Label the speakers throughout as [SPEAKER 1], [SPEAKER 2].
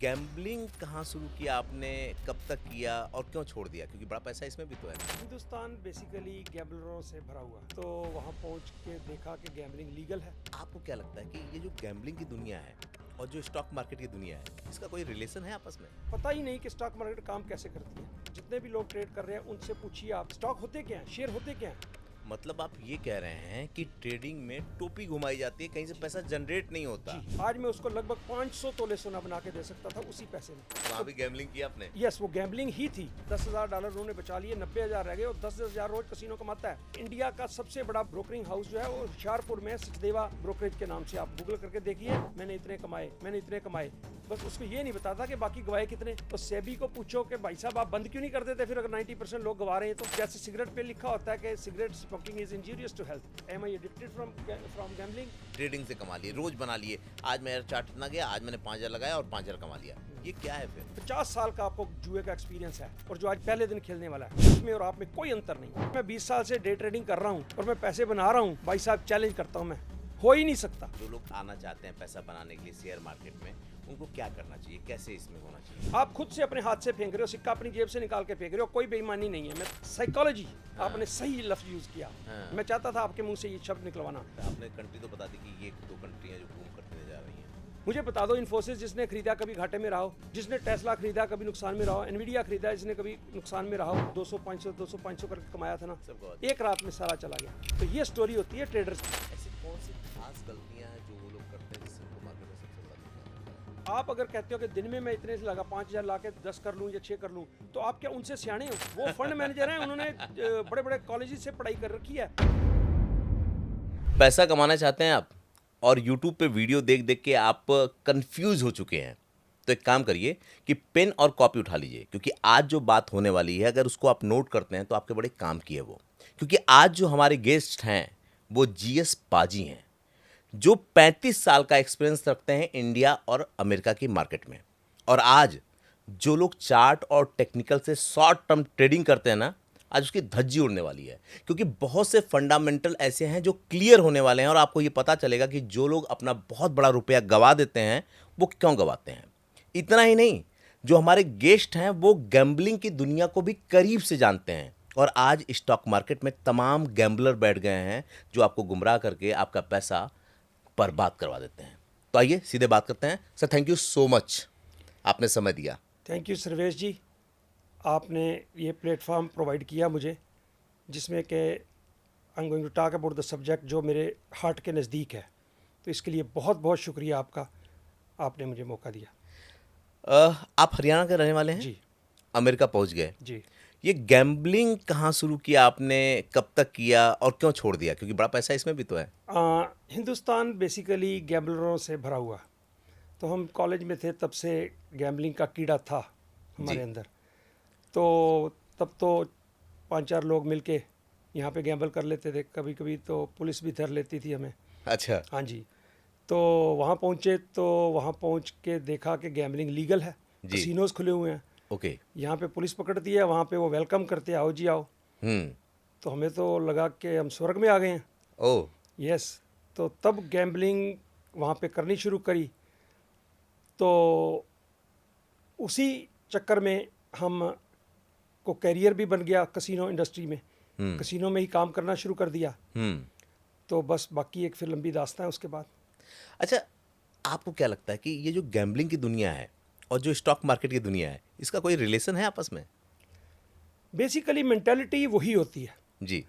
[SPEAKER 1] Gambling कहाँ शुरू किया आपने, कब तक किया और क्यों छोड़ दिया? क्योंकि बड़ा पैसा इसमें भी तो है।
[SPEAKER 2] हिंदुस्तान बेसिकली गैम्बलरों से भरा हुआ है। तो वहाँ पहुँच के देखा कि गैम्बलिंग लीगल है।
[SPEAKER 1] आपको क्या लगता है कि ये जो गैम्बलिंग की दुनिया है और जो स्टॉक मार्केट की दुनिया है, इसका कोई रिलेशन है आपस में?
[SPEAKER 2] पता ही नहीं कि स्टॉक मार्केट काम कैसे करती है। जितने भी लोग ट्रेड कर रहे हैं उनसे पूछिए आप, स्टॉक होते क्या हैं, शेयर होते क्या हैं।
[SPEAKER 1] मतलब आप ये कह रहे हैं कि ट्रेडिंग में टोपी घुमाई जाती है, कहीं से पैसा जनरेट नहीं होता।
[SPEAKER 2] जी, आज मैं उसको लगभग 500 तोले सोना बना के दे सकता था उसी पैसे में।
[SPEAKER 1] वहाँ भी गैम्बलिंग की आपने?
[SPEAKER 2] यस, वो गैम्बलिंग ही थी। $10,000 उन्होंने बचा लिए, 90,000 रह गए और 10,000 रोज कसीनो कमाता है। इंडिया का सबसे बड़ा ब्रोकरिंग हाउस जो है वो होशियारपुर में सचदेवा ब्रोकरेज के नाम से, आप गूगल करके देखिए। मैंने इतने कमाए, मैंने इतने कमाए, बस उसको ये नहीं बताता कि बाकी गवाए कितने। तो सेबी को पूछो कि भाई साहब आप बंद क्यों नहीं कर देते फिर, अगर 90% लोग गवा रहे हैं तो। जैसे सिगरेट पे लिखा होता है कि cigarette smoking is injurious to health, am I addicted from gambling.
[SPEAKER 1] Trading से कमा लिए, रोज बना लिए। आज मैं चार्ट ना गया, आज मैंने 5,000 लगाया और 5,000 कमा लिया। ये क्या है फिर?
[SPEAKER 2] 50 साल का आपको जुए का एक्सपीरियंस है और जो आज पहले दिन खेलने वाला है, उसमें और आप में कोई अंतर नहीं। मैं 20 साल से डे ट्रेडिंग कर रहा हूँ और मैं पैसे बना रहा हूँ। भाई साहब चैलेंज करता हूँ मैं, हो ही नहीं सकता।
[SPEAKER 1] जो लोग आना चाहते हैं पैसा बनाने के लिए शेयर मार्केट में, उनको क्या करना चाहिए, कैसे इसमें होना चाहिए?
[SPEAKER 2] आप खुद से अपने हाथ से फेंक रहे हो, सिक्का अपनी जेब से निकाल के फेंक रहे हो, कोई बेईमानी नहीं है। मैं साइकोलॉजी, आपने सही लफ्ज यूज किया।
[SPEAKER 1] हाँ।
[SPEAKER 2] मैं चाहता था आपके मुंह से ये शब्द निकलवाना।
[SPEAKER 1] आपने कंट्री तो बता दी कि ये 2 कंट्री हैं जो बूम करते जा रही हैं।
[SPEAKER 2] मुझे बता दो, इन्फोसिस जिसने खरीदा कभी घाटे में रहा हो, जिसने टेस्ला खरीदा कभी नुकसान में रहा हो, एनवीडिया खरीदा जिसने कभी नुकसान में रहा हो, 200 500 करके कमाया था ना,
[SPEAKER 1] सबको
[SPEAKER 2] एक रात में सारा चला गया। तो ये स्टोरी होती है ट्रेडर्स की।
[SPEAKER 1] ऐसी कौन सी खास गलतियां हैं जो वो लोग करते हैं जिससे उनको मार्केट में सबसे बड़ा नुकसान होता है?
[SPEAKER 2] आप अगर कहते हो कि दिन में मैं इतने से लगा 5,000 ला के 10 कर लूँ या 6 कर लूँ, तो आप क्या उनसे सियाने हो? वो फंड मैनेजर हैं, उन्होंने बड़े बड़े कॉलेज से पढ़ाई कर रखी है।
[SPEAKER 1] पैसा कमाना चाहते हैं आप और यूट्यूब पे वीडियो देख देख के आप कंफ्यूज हो चुके हैं, तो एक काम करिए कि पेन और कॉपी उठा लीजिए, क्योंकि आज जो बात होने वाली है अगर उसको आप नोट करते हैं तो आपके बड़े काम की है वो। क्योंकि आज जो हमारे गेस्ट हैं वो जीएस पाजी हैं, जो 35 साल का एक्सपीरियंस रखते हैं इंडिया और अमेरिका की मार्केट में। और आज जो लोग चार्ट और टेक्निकल से शॉर्ट टर्म ट्रेडिंग करते हैं ना, आज उसकी धज्जी उड़ने वाली है, क्योंकि बहुत से फंडामेंटल ऐसे हैं जो क्लियर होने वाले हैं और आपको ये पता चलेगा कि जो लोग अपना बहुत बड़ा रुपया गवा देते हैं वो क्यों गवाते हैं। इतना ही नहीं, जो हमारे गेस्ट हैं वो गैम्बलिंग की दुनिया को भी करीब से जानते हैं और आज स्टॉक मार्केट में तमाम गैम्बलर बैठ गए हैं जो आपको गुमराह करके आपका पैसा बर्बाद करवा देते हैं। तो आइए सीधे बात करते हैं। Sir, thank you so much, आपने समय दिया।
[SPEAKER 2] थैंक यू सर्वेश जी, आपने ये प्लेटफॉर्म प्रोवाइड किया मुझे, जिसमें कि I am going to talk about the subject जो मेरे हार्ट के नज़दीक है। तो इसके लिए बहुत बहुत शुक्रिया आपका, आपने मुझे मौका दिया।
[SPEAKER 1] आप हरियाणा के रहने वाले हैं?
[SPEAKER 2] जी
[SPEAKER 1] अमेरिका पहुंच गए।
[SPEAKER 2] जी।
[SPEAKER 1] ये गैम्बलिंग कहाँ शुरू किया आपने, कब तक किया और क्यों छोड़ दिया? क्योंकि बड़ा पैसा इसमें भी तो है।
[SPEAKER 2] हिंदुस्तान बेसिकली गैम्बलरों से भरा हुआ। तो हम कॉलेज में थे तब से गैम्बलिंग का कीड़ा था हमारे
[SPEAKER 1] जी।
[SPEAKER 2] अंदर। तो तब तो 5-4 लोग मिलके यहाँ पे गैम्बल कर लेते थे, कभी कभी तो पुलिस भी धर लेती थी हमें।
[SPEAKER 1] अच्छा।
[SPEAKER 2] हाँ जी। तो वहाँ पहुँचे, तो वहाँ पहुँच के देखा कि गैम्बलिंग लीगल है,
[SPEAKER 1] जी।
[SPEAKER 2] कसिनोज खुले हुए हैं।
[SPEAKER 1] ओके।
[SPEAKER 2] यहाँ पे पुलिस पकड़ती है, वहाँ पे वो वेलकम करते हैं, आओ जी आओ।
[SPEAKER 1] हम्म।
[SPEAKER 2] तो हमें तो लगा कि हम स्वर्ग में आ गए हैं।
[SPEAKER 1] ओ।
[SPEAKER 2] यस। तो तब गैम्बलिंग वहाँ पे करनी शुरू करी। तो उसी चक्कर में हम को कैरियर भी बन गया कसिनो इंडस्ट्री में। कसिनो में ही काम करना शुरू कर दिया।
[SPEAKER 1] हम्म।
[SPEAKER 2] तो बस बाकी एक फिर लंबी दास्तां है उसके बाद।
[SPEAKER 1] अच्छा, आपको क्या लगता है कि ये जो गैम्बलिंग की दुनिया है और जो स्टॉक मार्केट की दुनिया है, इसका कोई रिलेशन है आपस में?
[SPEAKER 2] बेसिकली मेंटालिटी वही होती है,
[SPEAKER 1] जी।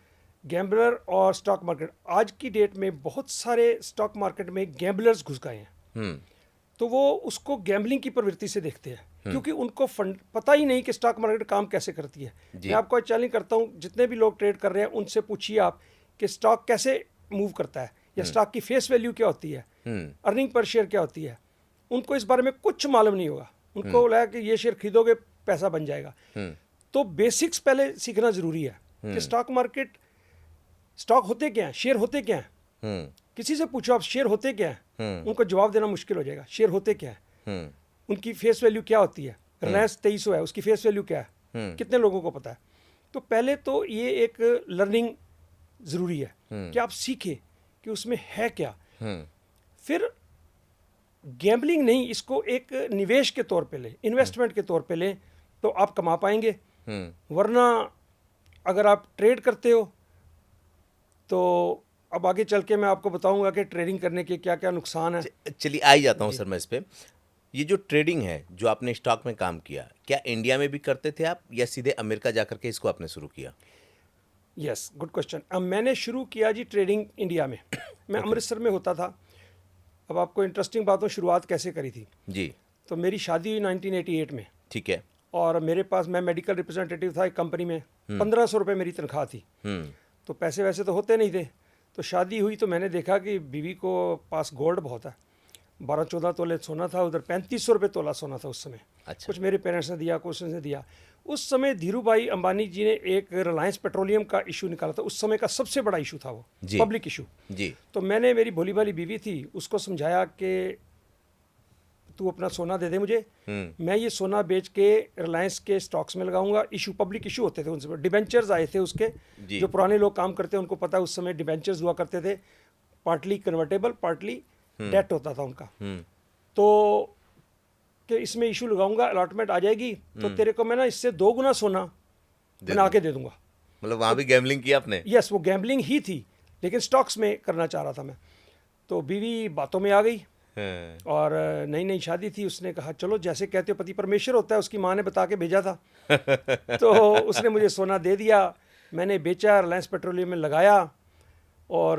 [SPEAKER 2] गैम्बलर और स्टॉक मार्केट। आज की डेट में बहुत सारे स्टॉक मार्केट में गैम्बलर्स घुस गए हैं।
[SPEAKER 1] हम्म।
[SPEAKER 2] तो वो उसको गैम्बलिंग की प्रवृत्ति से देखते हैं, क्योंकि उनको फंड पता ही नहीं कि स्टॉक मार्केट काम कैसे करती है।
[SPEAKER 1] जी।
[SPEAKER 2] मैं आपको चैलेंज करता हूँ, जितने भी लोग ट्रेड कर रहे हैं उनसे पूछिए आप कि स्टॉक कैसे मूव करता है, या स्टॉक की फेस वैल्यू क्या होती है, अर्निंग पर शेयर क्या होती है। उनको इस बारे में कुछ मालूम नहीं होगा। उनको लगा कि ये शेयर खरीदोगे पैसा बन जाएगा। तो बेसिक्स पहले सीखना जरूरी है कि स्टॉक मार्केट, स्टॉक होते क्या हैं, शेयर होते क्या हैं। किसी से पूछो आप शेयर होते क्या हैं, उनको जवाब देना मुश्किल हो जाएगा। शेयर होते क्या हैं, उनकी फेस वैल्यू क्या होती है। रिलायंस 2300 है, उसकी फेस वैल्यू क्या है, कितने लोगों को पता है। तो पहले तो ये एक लर्निंग ज़रूरी है कि आप सीखें कि उसमें है क्या। फिर गैम्बलिंग नहीं, इसको एक निवेश के तौर पे लें, इन्वेस्टमेंट के तौर पे लें, तो आप कमा पाएंगे। वरना अगर आप ट्रेड करते हो तो अब आगे चल के मैं आपको बताऊंगा कि ट्रेडिंग करने के क्या क्या नुकसान है।
[SPEAKER 1] चलिए आ ही जाता हूँ सर मैं इस पे। ये जो ट्रेडिंग है, जो आपने स्टॉक में काम किया, क्या इंडिया में भी करते थे आप या सीधे अमेरिका जाकर के इसको आपने शुरू किया?
[SPEAKER 2] Yes, good question. अब मैंने शुरू किया जी ट्रेडिंग इंडिया में। मैं अमृतसर में होता था। अब आपको इंटरेस्टिंग बात हो, शुरुआत कैसे करी थी।
[SPEAKER 1] जी।
[SPEAKER 2] तो मेरी शादी हुई 1988 में,
[SPEAKER 1] ठीक है।
[SPEAKER 2] और मेरे पास, मैं मेडिकल रिप्रेजेंटेटिव था एक कंपनी में, 1500 रुपये मेरी तनख्वाह थी। तो पैसे वैसे तो होते नहीं थे। तो शादी हुई तो मैंने देखा कि बीवी को पास गोल्ड बहुत है, 12-14 तोले सोना था, उधर 3500 रुपये तोला सोना था उस समय।
[SPEAKER 1] अच्छा।
[SPEAKER 2] कुछ मेरे पेरेंट्स ने दिया, कुछ उसने दिया। उस समय धीरू भाई अंबानी जी ने एक रिलायंस पेट्रोलियम का इशू निकाला था, उस समय का सबसे बड़ा इशू था वो, पब्लिक इशू।
[SPEAKER 1] जी।
[SPEAKER 2] तो मैंने, मेरी भोली भाली बीवी थी, उसको समझाया कि तू अपना सोना दे दे मुझे, मैं ये सोना बेच के रिलायंस के स्टॉक्स में लगाऊंगा। इशू, पब्लिक इशू होते थे उनसे, डिबेंचर्स आए थे उसके। जो पुराने लोग काम करते हैं उनको पता है, उस समय डिबेंचर्स हुआ करते थे, पार्टली कन्वर्टेबल, पार्टली डेट होता था उनका। तो कि इसमें इशू लगाऊंगा, अलॉटमेंट आ जाएगी तो तेरे को मैं ना इससे 2 गुना सोना बना के दे दूंगा।
[SPEAKER 1] मतलब वहाँ भी गैम्बलिंग किया आपने?
[SPEAKER 2] यस, वो गैम्बलिंग ही थी, लेकिन स्टॉक्स में करना चाह रहा था मैं। तो बीवी बातों में आ गई, और नई नई शादी थी। उसने कहा चलो, जैसे कहते हो पति परमेश्वर होता है, उसकी माँ ने बता के भेजा था। तो उसने मुझे सोना दे दिया, मैंने बेचा, रिलायंस पेट्रोलियम में लगाया, और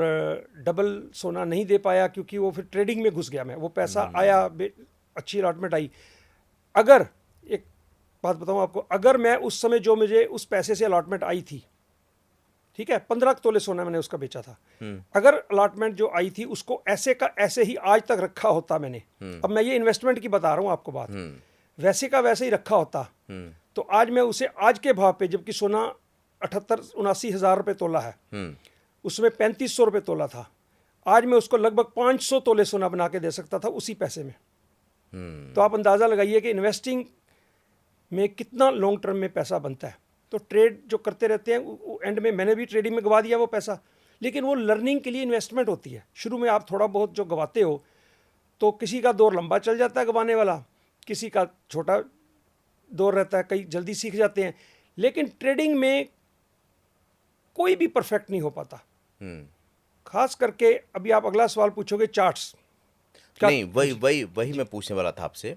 [SPEAKER 2] डबल सोना नहीं दे पाया क्योंकि वो फिर ट्रेडिंग में घुस गया मैं। वो पैसा आया, अच्छी अलॉटमेंट आई। अगर एक बात बताऊं आपको, अगर मैं उस समय, जो मुझे उस पैसे से अलॉटमेंट आई थी, ठीक है, 15 तोले सोना मैंने उसका बेचा था, अगर अलॉटमेंट जो आई थी उसको ऐसे का ऐसे ही आज तक रखा होता मैंने, अब मैं ये इन्वेस्टमेंट की बता रहा हूँ आपको बात, वैसे का वैसे ही रखा होता, तो आज मैं उसे आज के भाव पे, जबकि सोना 78-79 हज़ार रुपये तोला है, उसमें 3500 रुपये तोला था, आज मैं उसको लगभग 500 तोले सोना बना के दे सकता था उसी पैसे में। तो आप अंदाज़ा लगाइए कि इन्वेस्टिंग में कितना लॉन्ग टर्म में पैसा बनता है। तो ट्रेड जो करते रहते हैं, एंड में मैंने भी ट्रेडिंग में गवा दिया वो पैसा, लेकिन वो लर्निंग के लिए इन्वेस्टमेंट होती है। शुरू में आप थोड़ा बहुत जो गवाते हो, तो किसी का दौर लंबा चल जाता है गवाने वाला, किसी का छोटा दौर रहता है, कई जल्दी सीख जाते हैं। लेकिन ट्रेडिंग में कोई भी परफेक्ट नहीं हो पाता। खास करके अभी आप अगला सवाल पूछोगे, चार्ट्स
[SPEAKER 1] नहीं, वही मैं पूछने वाला था आपसे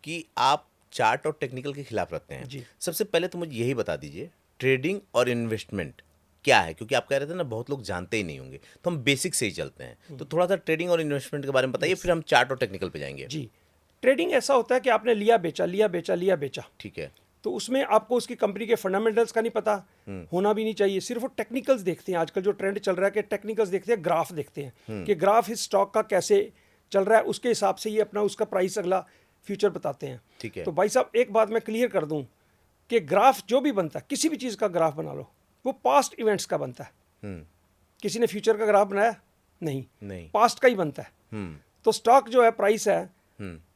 [SPEAKER 1] कि आप चार्ट और टेक्निकल के खिलाफ रखते हैं
[SPEAKER 2] जी।
[SPEAKER 1] सबसे पहले तो मुझे यही बता दीजिए, ट्रेडिंग और इन्वेस्टमेंट क्या है? क्योंकि आप कह रहे थे ना बहुत लोग जानते ही नहीं होंगे, तो हम बेसिक से ही चलते हैं। तो थोड़ा सा ट्रेडिंग और इन्वेस्टमेंट के बारे में बताइए, फिर हम चार्ट और टेक्निकल पे जाएंगे।
[SPEAKER 2] जी। ट्रेडिंग ऐसा होता है कि आपने लिया बेचा, लिया बेचा, लिया बेचा,
[SPEAKER 1] ठीक है।
[SPEAKER 2] तो उसमें आपको उसकी कंपनी के फंडामेंटल्स का नहीं पता, होना भी नहीं चाहिए। सिर्फ वो टेक्निकल्स देखते हैं। आजकल जो ट्रेंड चल रहा है कि टेक्निकल्स देखते हैं, ग्राफ देखते हैं कि ग्राफ इस स्टॉक का कैसे चल रहा है, उसके हिसाब से ये अपना उसका प्राइस अगला फ्यूचर बताते हैं।
[SPEAKER 1] ठीक है।
[SPEAKER 2] तो भाई साहब, एक बात मैं क्लियर कर दूं कि ग्राफ जो भी बनता है, किसी भी चीज़ का ग्राफ बना लो, वो पास्ट इवेंट्स का बनता है। किसी ने फ्यूचर का ग्राफ बनाया नहीं, पास्ट का ही बनता है। तो स्टॉक जो है, प्राइस है,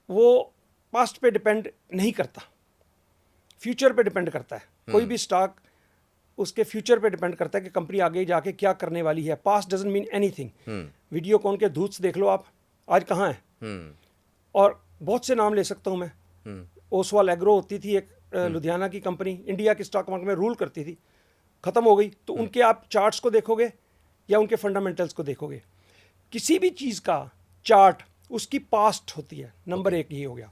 [SPEAKER 2] वो पास्ट पे डिपेंड नहीं करता, फ्यूचर पे डिपेंड करता है। कोई भी स्टॉक उसके फ्यूचर पे डिपेंड करता है कि कंपनी आगे जाके क्या करने वाली है। Past doesn't mean anything. Videocon के धूत्स देख लो आप, आज कहाँ है। और बहुत से नाम ले सकता हूँ मैं। ओसवाल एग्रो होती थी एक लुधियाना की कंपनी, इंडिया की स्टॉक मार्केट में रूल करती थी, ख़त्म हो गई। तो उनके आप चार्ट्स को देखोगे या उनके फंडामेंटल्स को देखोगे, किसी भी चीज़ का चार्ट उसकी पास्ट होती है, नंबर एक ये हो गया।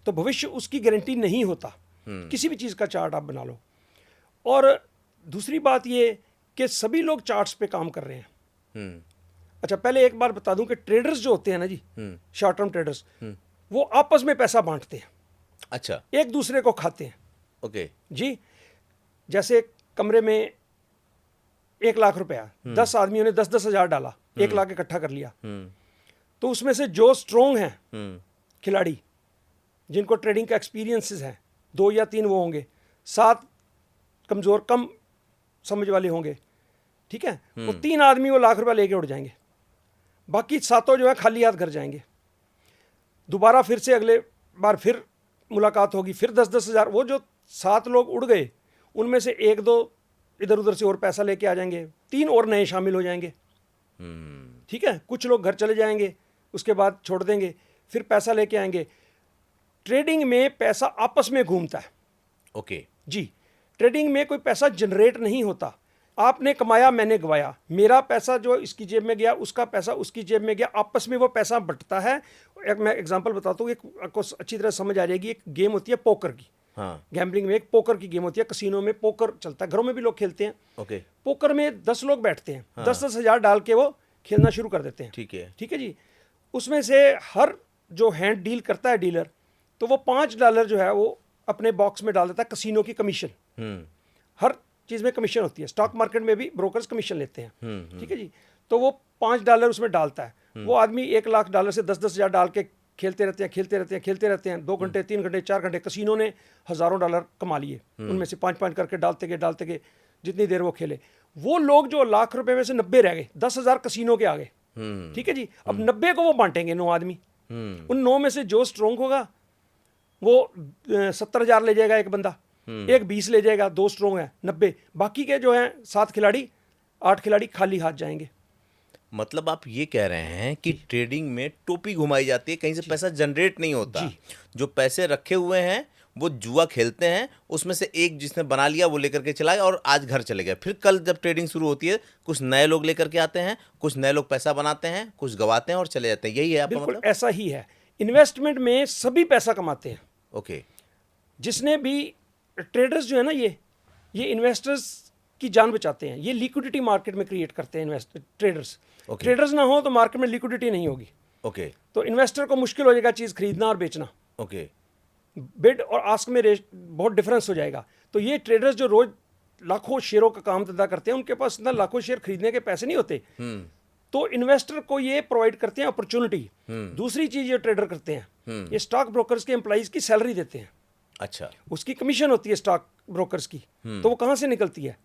[SPEAKER 2] तो भविष्य उसकी गारंटी नहीं होता। किसी भी चीज़ का चार्ट आप बना लो। और दूसरी बात ये कि सभी लोग चार्ट्स पे काम कर रहे हैं। अच्छा, पहले एक बार बता दूं कि ट्रेडर्स जो होते हैं ना जी, शॉर्ट टर्म ट्रेडर्स, वो आपस में पैसा बांटते हैं।
[SPEAKER 1] अच्छा।
[SPEAKER 2] एक दूसरे को खाते हैं।
[SPEAKER 1] ओके
[SPEAKER 2] जी। जैसे कमरे में 1 लाख रुपया, 10 आदमियों ने 10-10 हज़ार डाला, 1 लाख इकट्ठा कर लिया। तो उसमें से जो स्ट्रोंग हैं खिलाड़ी, जिनको ट्रेडिंग का एक्सपीरियंसेस है, 2 या 3 वो होंगे, 7 कमज़ोर कम समझ वाले होंगे, ठीक है। वो 3 आदमी वो लाख रुपया लेके उड़ जाएंगे, बाकी 7 जो है खाली हाथ घर जाएंगे। दोबारा फिर से अगले बार फिर मुलाकात होगी, फिर 10-10 हज़ार। वो जो 7 लोग उड़ गए, उनमें से 1-2 इधर उधर से और पैसा लेके आ जाएंगे, 3 और नए शामिल हो जाएंगे, ठीक है। कुछ लोग घर चले जाएंगे, उसके बाद छोड़ देंगे। फिर पैसा लेके आएंगे। ट्रेडिंग में पैसा आपस में घूमता है।
[SPEAKER 1] ओके।
[SPEAKER 2] जी, ट्रेडिंग में कोई पैसा जनरेट नहीं होता। आपने कमाया, मैंने गवाया, मेरा पैसा जो इसकी जेब में गया, उसका पैसा उसकी जेब में गया, आपस में वो पैसा बंटता है। एक मैं एग्जांपल बताता हूँ, एक आपको अच्छी तरह समझ आ जाएगी। एक गेम होती है पोकर की।
[SPEAKER 1] हाँ।
[SPEAKER 2] गैम्बलिंग में एक पोकर की गेम होती है, कसिनो में पोकर चलता है, घरों में भी लोग खेलते हैं।
[SPEAKER 1] ओके।
[SPEAKER 2] पोकर में 10 लोग बैठते हैं, 10-10 हज़ार डाल के वो खेलना शुरू कर देते हैं।
[SPEAKER 1] ठीक है।
[SPEAKER 2] ठीक है जी। उसमें से हर जो हैंड डील करता है डीलर, तो वो $5 जो है वो अपने बॉक्स में डाल देता है, कसिनो की कमीशन। हर चीज़ में कमीशन होती है, स्टॉक मार्केट में भी ब्रोकर्स कमीशन लेते हैं। ठीक है जी। तो वो $5 उसमें डालता है। वो आदमी $1,00,000 से 10-10 हज़ार डाल के खेलते रहते हैं 2 घंटे 3 घंटे 4 घंटे। कसिनो ने हज़ारों डॉलर कमा लिए, उनमें से 5-5 करके डालते गए जितनी देर वो खेले। वो लोग जो $1,00,000 में से 90 रह गए, 10,000 कसिनो के आ गए। ठीक है जी। अब 90 को वो बांटेंगे 9 आदमी। उन 9 में से जो स्ट्रोंग होगा वो 70,000 ले जाएगा एक बंदा, एक 20 ले जाएगा, 2 स्ट्रोंग है 90। बाकी के जो हैं 7 खिलाड़ी 8 खिलाड़ी खाली हाथ जाएंगे।
[SPEAKER 1] मतलब आप ये कह रहे हैं कि ट्रेडिंग में टोपी घुमाई जाती है, कहीं से पैसा जनरेट नहीं होता। जो पैसे रखे हुए हैं वो जुआ खेलते हैं, उसमें से एक जिसने बना लिया वो लेकर के चला गया और आज घर चले गए। फिर कल जब ट्रेडिंग शुरू होती है, कुछ नए लोग लेकर के आते हैं, कुछ नए लोग पैसा बनाते हैं, कुछ गवाते हैं और चले जाते हैं। यही है आपका
[SPEAKER 2] बिल्कुल
[SPEAKER 1] मतलब?
[SPEAKER 2] ऐसा ही है। इन्वेस्टमेंट में सभी पैसा कमाते हैं।
[SPEAKER 1] ओके।
[SPEAKER 2] जिसने भी ट्रेडर्स जो है ना, ये इन्वेस्टर्स की जान बचाते हैं। ये लिक्विडिटी मार्केट में क्रिएट करते हैं ट्रेडर्स। ट्रेडर्स ना हो तो मार्केट में लिक्विडिटी नहीं होगी।
[SPEAKER 1] ओके।
[SPEAKER 2] तो इन्वेस्टर को मुश्किल हो जाएगा चीज़ खरीदना और बेचना।
[SPEAKER 1] ओके।
[SPEAKER 2] बिड और आस्क में बहुत डिफरेंस हो जाएगा। तो ये ट्रेडर्स जो रोज लाखों शेयरों का काम धंधा करते हैं, उनके पास इतना लाखों शेयर खरीदने के पैसे नहीं होते। तो इन्वेस्टर को ये प्रोवाइड करते हैं अपॉर्चुनिटी। दूसरी चीज ये ट्रेडर करते हैं, ये स्टॉक ब्रोकर्स के एम्प्लॉइज की सैलरी देते हैं।
[SPEAKER 1] अच्छा।
[SPEAKER 2] उसकी कमीशन होती है स्टॉक ब्रोकर्स की। तो वो कहाँ से निकलती है?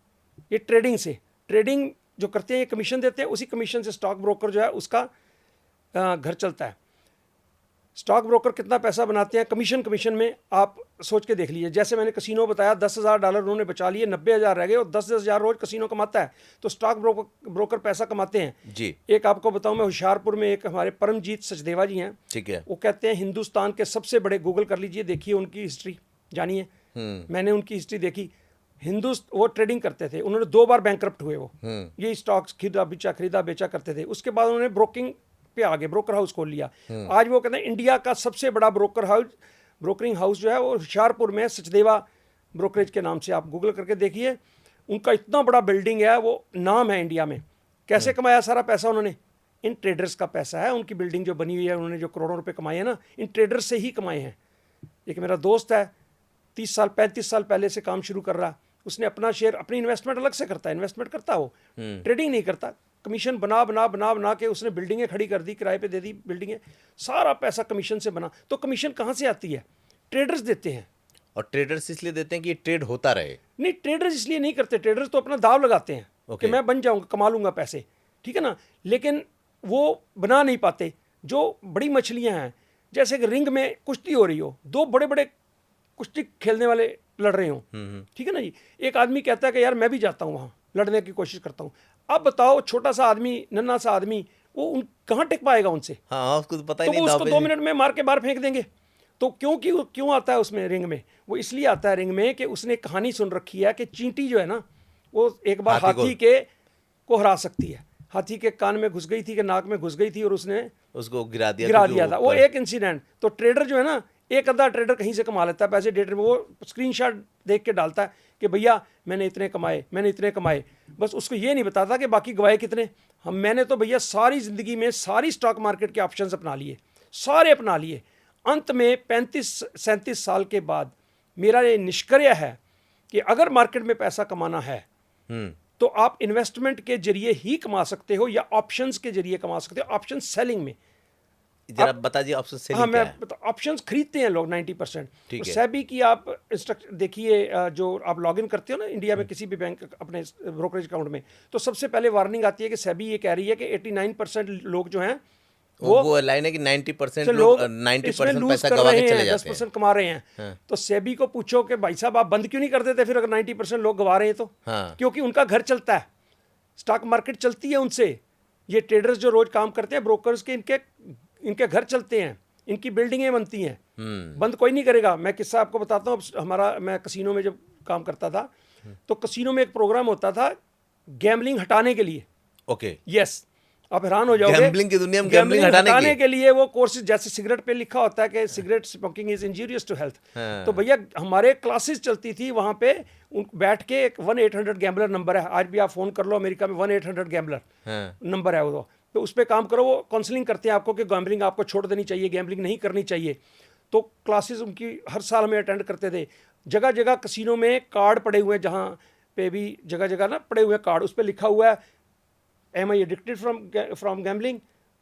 [SPEAKER 2] ये ट्रेडिंग से। ट्रेडिंग जो करते हैं ये कमीशन देते हैं, उसी कमीशन से स्टॉक ब्रोकर जो है उसका घर चलता है। स्टॉक ब्रोकर कितना पैसा बनाते हैं कमीशन में, आप सोच के देख लीजिए। जैसे मैंने कसिनो बताया, $10,000 उन्होंने बचा लिए, 90,000 रह गए और 10,000 रोज कसिनो कमाता है। तो स्टॉक ब्रोकर पैसा कमाते हैं
[SPEAKER 1] जी।
[SPEAKER 2] एक आपको बताऊं मैं, होशियारपुर में एक हमारे परमजीत सचदेवा जी हैं।
[SPEAKER 1] ठीक है।
[SPEAKER 2] वो कहते हैं हिंदुस्तान के सबसे बड़े, गूगल कर लीजिए, देखिए उनकी हिस्ट्री जानिए। मैंने उनकी हिस्ट्री देखी। वो ट्रेडिंग करते थे, उन्होंने 2 बार बैंकरप्ट हुए। वो ये स्टॉक्स खरीदा बेचा करते थे। उसके बाद उन्होंने ब्रोकिंग पे आगे ब्रोकर हाउस खोल लिया। आज वो कहते हैं इंडिया का सबसे बड़ा ब्रोकरिंग हाउस जो है वो होशियारपुर में सचदेवा ब्रोकरेज के नाम से, आप गूगल करके देखिए। उनका इतना बड़ा बिल्डिंग है, वो नाम है इंडिया में। कैसे कमाया सारा पैसा उन्होंने? इन ट्रेडर्स का पैसा है। उनकी बिल्डिंग जो बनी हुई है, उन्होंने जो करोड़ों रुपए कमाए हैं ना, इन ट्रेडर्स से ही कमाए हैं। एक मेरा दोस्त है, 35 साल पहले से काम शुरू कर रहा। उसने अपना शेयर, अपनी इन्वेस्टमेंट अलग से करता है, इन्वेस्टमेंट करता वो, ट्रेडिंग नहीं करता। कमीशन बना के उसने बिल्डिंगें खड़ी कर दी, किराए पे दे दी बिल्डिंगें, सारा पैसा कमीशन से बना। तो कमीशन कहाँ से आती है? ट्रेडर्स देते हैं।
[SPEAKER 1] और ट्रेडर्स इसलिए देते हैं कि ये ट्रेड होता रहे?
[SPEAKER 2] नहीं, ट्रेडर्स इसलिए नहीं करते। ट्रेडर्स तो अपना दाव लगाते हैं कि मैं बन जाऊंगा, कमा लूंगा पैसे, ठीक है ना। लेकिन वो बना नहीं पाते। जो बड़ी मछलियां हैं, जैसे कि रिंग में कुश्ती हो रही हो, 2 बड़े बड़े कुश्ती खेलने वाले लड़ रहे हो, ठीक है ना जी। एक आदमी कहता है कि यार मैं भी जाता हूँ वहाँ, लड़ने की कोशिश करता हूँ। अब बताओ, छोटा सा आदमी, नन्हा सा आदमी, वो कहाँ टिक पाएगा उनसे?
[SPEAKER 1] हाँ, उसको तो पता ही
[SPEAKER 2] तो
[SPEAKER 1] नहीं।
[SPEAKER 2] वो उसको 2 मिनट में मार के बाहर फेंक देंगे। तो क्यों आता है उसमें रिंग में? वो इसलिए आता है रिंग में कि उसने कहानी सुन रखी है कि चींटी जो है ना, वो एक बार हाथी को हरा सकती है। हाथी के कान में घुस गई थी कि नाक में घुस गई थी और उसने
[SPEAKER 1] उसको गिरा दिया
[SPEAKER 2] था। वो एक इंसिडेंट। तो ट्रेडर जो है ना, एक आधा ट्रेडर कहीं से कमा लेता है पैसे। ट्रेडर वो स्क्रीनशॉट देख के डालता है कि भैया मैंने इतने कमाए, बस उसको ये नहीं बताता कि बाकी गवाए कितने। मैंने तो भैया सारी ज़िंदगी में सारी स्टॉक मार्केट के ऑप्शंस अपना लिए, सारे अपना लिए। अंत में 35-37 साल के बाद मेरा ये निष्कर्य है कि अगर मार्केट में पैसा कमाना है तो आप इन्वेस्टमेंट के जरिए ही कमा सकते हो या ऑप्शंस के जरिए कमा सकते हो। ऑप्शन सेलिंग में
[SPEAKER 1] जरा बता दिए ऑप्शन सेलिंग क्या है?
[SPEAKER 2] ऑप्शंस खरीदते हैं लोग 90%।
[SPEAKER 1] ठीक है।
[SPEAKER 2] सेबी की आप इंस्ट्रक्शन देखिए, जो आप लॉगिन करते हो ना इंडिया में किसी भी बैंक अपने ब्रोकरेज अकाउंट में, तो सबसे पहले वार्निंग आती है कि सेबी ये कह रही है कि 89% लोग जो हैं
[SPEAKER 1] वो लाइन है कि 90% लोग 90% पैसा गवा के चले जाते हैं,
[SPEAKER 2] 10% कमा रहे हैं। हाँ। तो सेबी को पूछो कि भाई साहब आप बंद क्यों नहीं कर देते फिर, अगर 90% लोग गवा रहे हैं तो? हाँ। क्योंकि उनका घर चलता है, स्टॉक मार्केट चलती है उनसे। ये ट्रेडर्स जो रोज काम करते हैं ब्रोकर्स के, इनके घर चलते हैं, इनकी बिल्डिंगें बनती हैं, बंद कोई नहीं करेगा। मैं किस्सा आपको बताता हूँ। मैं कसिनो में जब काम करता था तो कसिनो में एक प्रोग्राम होता था गैम्बलिंग हटाने के लिए।
[SPEAKER 1] ओके।
[SPEAKER 2] यस, आप हैरान हो जाओगे।
[SPEAKER 1] गैम्बलिंग की दुनिया में गैम्बलिंग हटाने
[SPEAKER 2] के लिए वो कोर्सेज, जैसे सिगरेट पे लिखा होता है कि cigarette smoking is injurious to health, तो भैया हमारे क्लासेस चलती थी वहां पे बैठ के। एक 1-800 गैम्बलर नंबर है, आज भी आप फोन कर लो, अमेरिका में 1-800 गैम्बलर नंबर है वो। तो उस पर काम करो, वो काउंसलिंग करते हैं आपको कि गैम्बलिंग आपको छोड़ देनी चाहिए, गैम्बलिंग नहीं करनी चाहिए। तो क्लासेस उनकी हर साल में अटेंड करते थे। जगह जगह कसिनो में कार्ड पड़े हुए हैं, जहाँ पे भी जगह जगह ना पड़े हुए कार्ड, उस पर लिखा हुआ है am I addicted from gambling,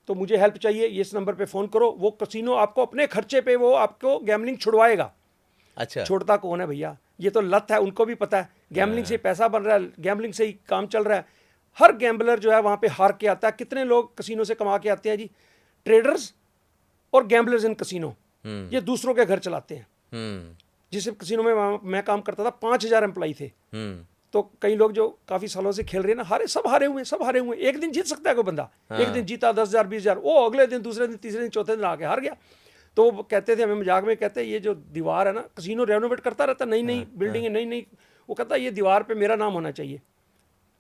[SPEAKER 2] तो मुझे हेल्प चाहिए, ये इस नंबर पे फ़ोन करो। वो कसिनो आपको अपने खर्चे पे वो आपको गैम्बलिंग छुड़वाएगा।
[SPEAKER 1] अच्छा।
[SPEAKER 2] छोड़ता कौन है भैया, ये तो लत है, उनको भी पता है गैम्बलिंग से पैसा बन रहा है, गैम्बलिंग से ही काम चल रहा है। हर गैम्बलर जो है वहाँ पे हार के आता है। कितने लोग कसिनो से कमा के आते हैं जी? ट्रेडर्स और गैम्बलर्स इन कसिनो, ये दूसरों के घर चलाते हैं। जिस कसिनो में मैं काम करता था 5000 एम्प्लॉई थे। तो कई लोग जो काफ़ी सालों से खेल रहे हैं ना, सब हारे हुए। एक दिन जीत सकता है कोई बंदा, एक दिन जीता 10,000 20,000, वो अगले दिन, दूसरे दिन, तीसरे दिन, चौथे दिन आके हार गया। तो वो कहते थे, हमें मजाक में कहते हैं, ये जो दीवार है ना, कसिनो रेनोवेट करता रहता, नई बिल्डिंग है, नई। वो कहता है ये दीवार पे मेरा नाम होना चाहिए,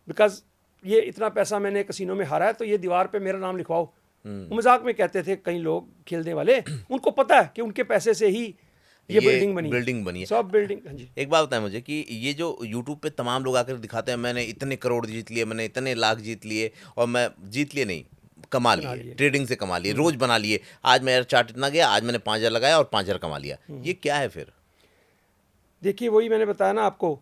[SPEAKER 2] बिकॉज ये इतना पैसा मैंने कसिनो में हारा है, तो ये दीवार पे मेरा नाम लिखवाओ। मजाक में कहते थे कई लोग खेलने वाले, उनको पता है कि उनके पैसे से ही ये बिल्डिंग बनी है। सब बिल्डिंग। हाँ जी।
[SPEAKER 1] एक बात बताएं मुझे कि ये जो YouTube पे तमाम लोग आकर दिखाते हैं, मैंने इतने करोड़ जीत लिए, मैंने इतने लाख जीत लिए, और मैं जीत लिए नहीं, कमा लिए, ट्रेडिंग से कमा लिए, रोज बना लिए। आज मेरा चार्ट इतना गया, आज मैंने 5,000 लगाया और 5,000 कमा लिया। ये क्या है फिर?
[SPEAKER 2] देखिए, वही मैंने बताया ना आपको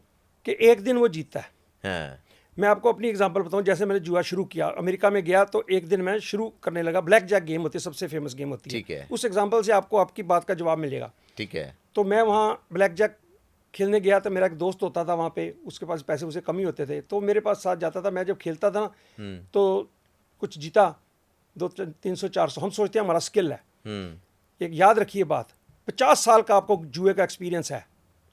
[SPEAKER 2] कि एक दिन वो जीतता है।
[SPEAKER 1] हाँ।
[SPEAKER 2] मैं आपको अपनी एग्जांपल बताऊं। जैसे मैंने जुआ शुरू किया, अमेरिका में गया तो एक दिन मैं शुरू करने लगा। ब्लैक जैक गेम होती है, सबसे फेमस गेम होती है।
[SPEAKER 1] ठीक है।
[SPEAKER 2] उस एग्जांपल से आपको आपकी बात का जवाब मिलेगा।
[SPEAKER 1] ठीक है।
[SPEAKER 2] तो मैं वहाँ ब्लैक जैक खेलने गया, तो मेरा एक दोस्त होता था वहाँ पे, उसके पास पैसे उसे कम ही होते थे, तो मेरे पास साथ जाता था। मैं जब खेलता था तो कुछ जीता 200-300-400, हम सोचते हैं हमारा स्किल है। एक याद रखिए बात, 50 साल का आपको जुए का एक्सपीरियंस है,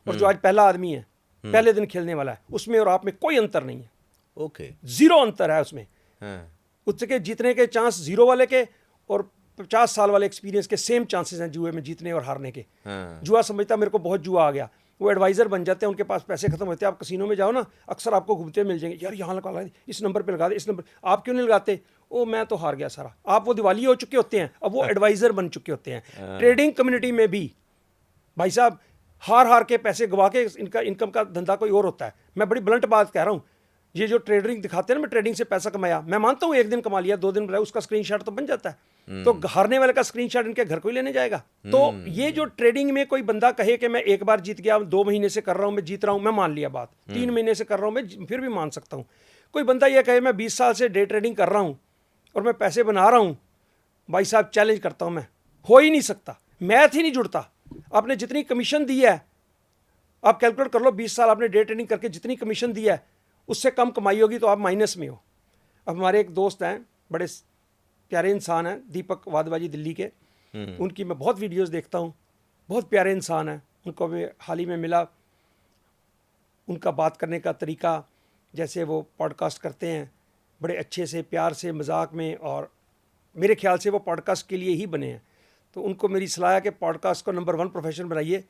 [SPEAKER 2] और जो आज पहला आदमी है, पहले दिन खेलने वाला है, उसमें और आप में कोई अंतर नहीं है।
[SPEAKER 1] ओके।
[SPEAKER 2] जीरो अंतर है उसमें। उसके जीतने के चांस जीरो वाले के और 50 साल वाले एक्सपीरियंस के सेम चांसेस हैं जुए में जीतने और हारने के। जुआ समझता मेरे को बहुत जुआ आ गया, वो एडवाइजर बन जाते हैं, उनके पास पैसे खत्म होते हैं। आप कसिनो में जाओ ना, अक्सर आपको घूमते मिल जाएंगे, यार यहाँ लगा, इस नंबर पे लगा दे, इस नंबर। आप क्यों नहीं लगाते? ओ मैं तो हार गया सारा। आप वो दिवाली हो चुके होते हैं, अब वो एडवाइजर बन चुके होते हैं। ट्रेडिंग कम्युनिटी में भी भाई साहब हार के पैसे गवा के इनका इनकम का धंधा कोई और होता है। मैं बड़ी ब्लंट बात कह रहा हूँ। ये जो ट्रेडिंग दिखाते हैं ना, मैं ट्रेडिंग से पैसा कमाया, मैं मानता हूँ एक दिन कमा लिया, 2 दिन बनाया, उसका स्क्रीनशॉट तो बन जाता है। तो हारने वाले का स्क्रीनशॉट इनके घर को ही लेने जाएगा। तो ये जो ट्रेडिंग में कोई बंदा कहे कि मैं एक बार जीत गया, 2 महीने से कर रहा हूँ, मैं जीत रहा हूँ, मैं मान लिया बात। 3 महीने से कर रहा हूँ, मैं फिर भी मान सकता हूँ। कोई बंदा ये कहे मैं 20 साल से डे ट्रेडिंग कर रहा हूँ और मैं पैसे बना रहा हूँ, भाई साहब चैलेंज करता हूँ मैं, हो ही नहीं सकता, मैथ ही नहीं जुड़ता। आपने जितनी कमीशन दी है, आप कैलकुलेट कर लो, 20 साल आपने डे ट्रेडिंग करके जितनी कमीशन दी है, उससे कम कमाई होगी तो आप माइनस में हो। अब हमारे एक दोस्त हैं, बड़े प्यारे इंसान हैं, दीपक वादवाजी दिल्ली के, उनकी मैं बहुत वीडियोस देखता हूँ, बहुत प्यारे इंसान हैं। उनको मैं हाल ही में मिला, उनका बात करने का तरीका, जैसे वो पॉडकास्ट करते हैं बड़े अच्छे से, प्यार से, मजाक में, और मेरे ख्याल से वो पॉडकास्ट के लिए ही बने हैं। तो उनको मेरी सलाह है कि पॉडकास्ट को नंबर 1 प्रोफेशन बनाइए।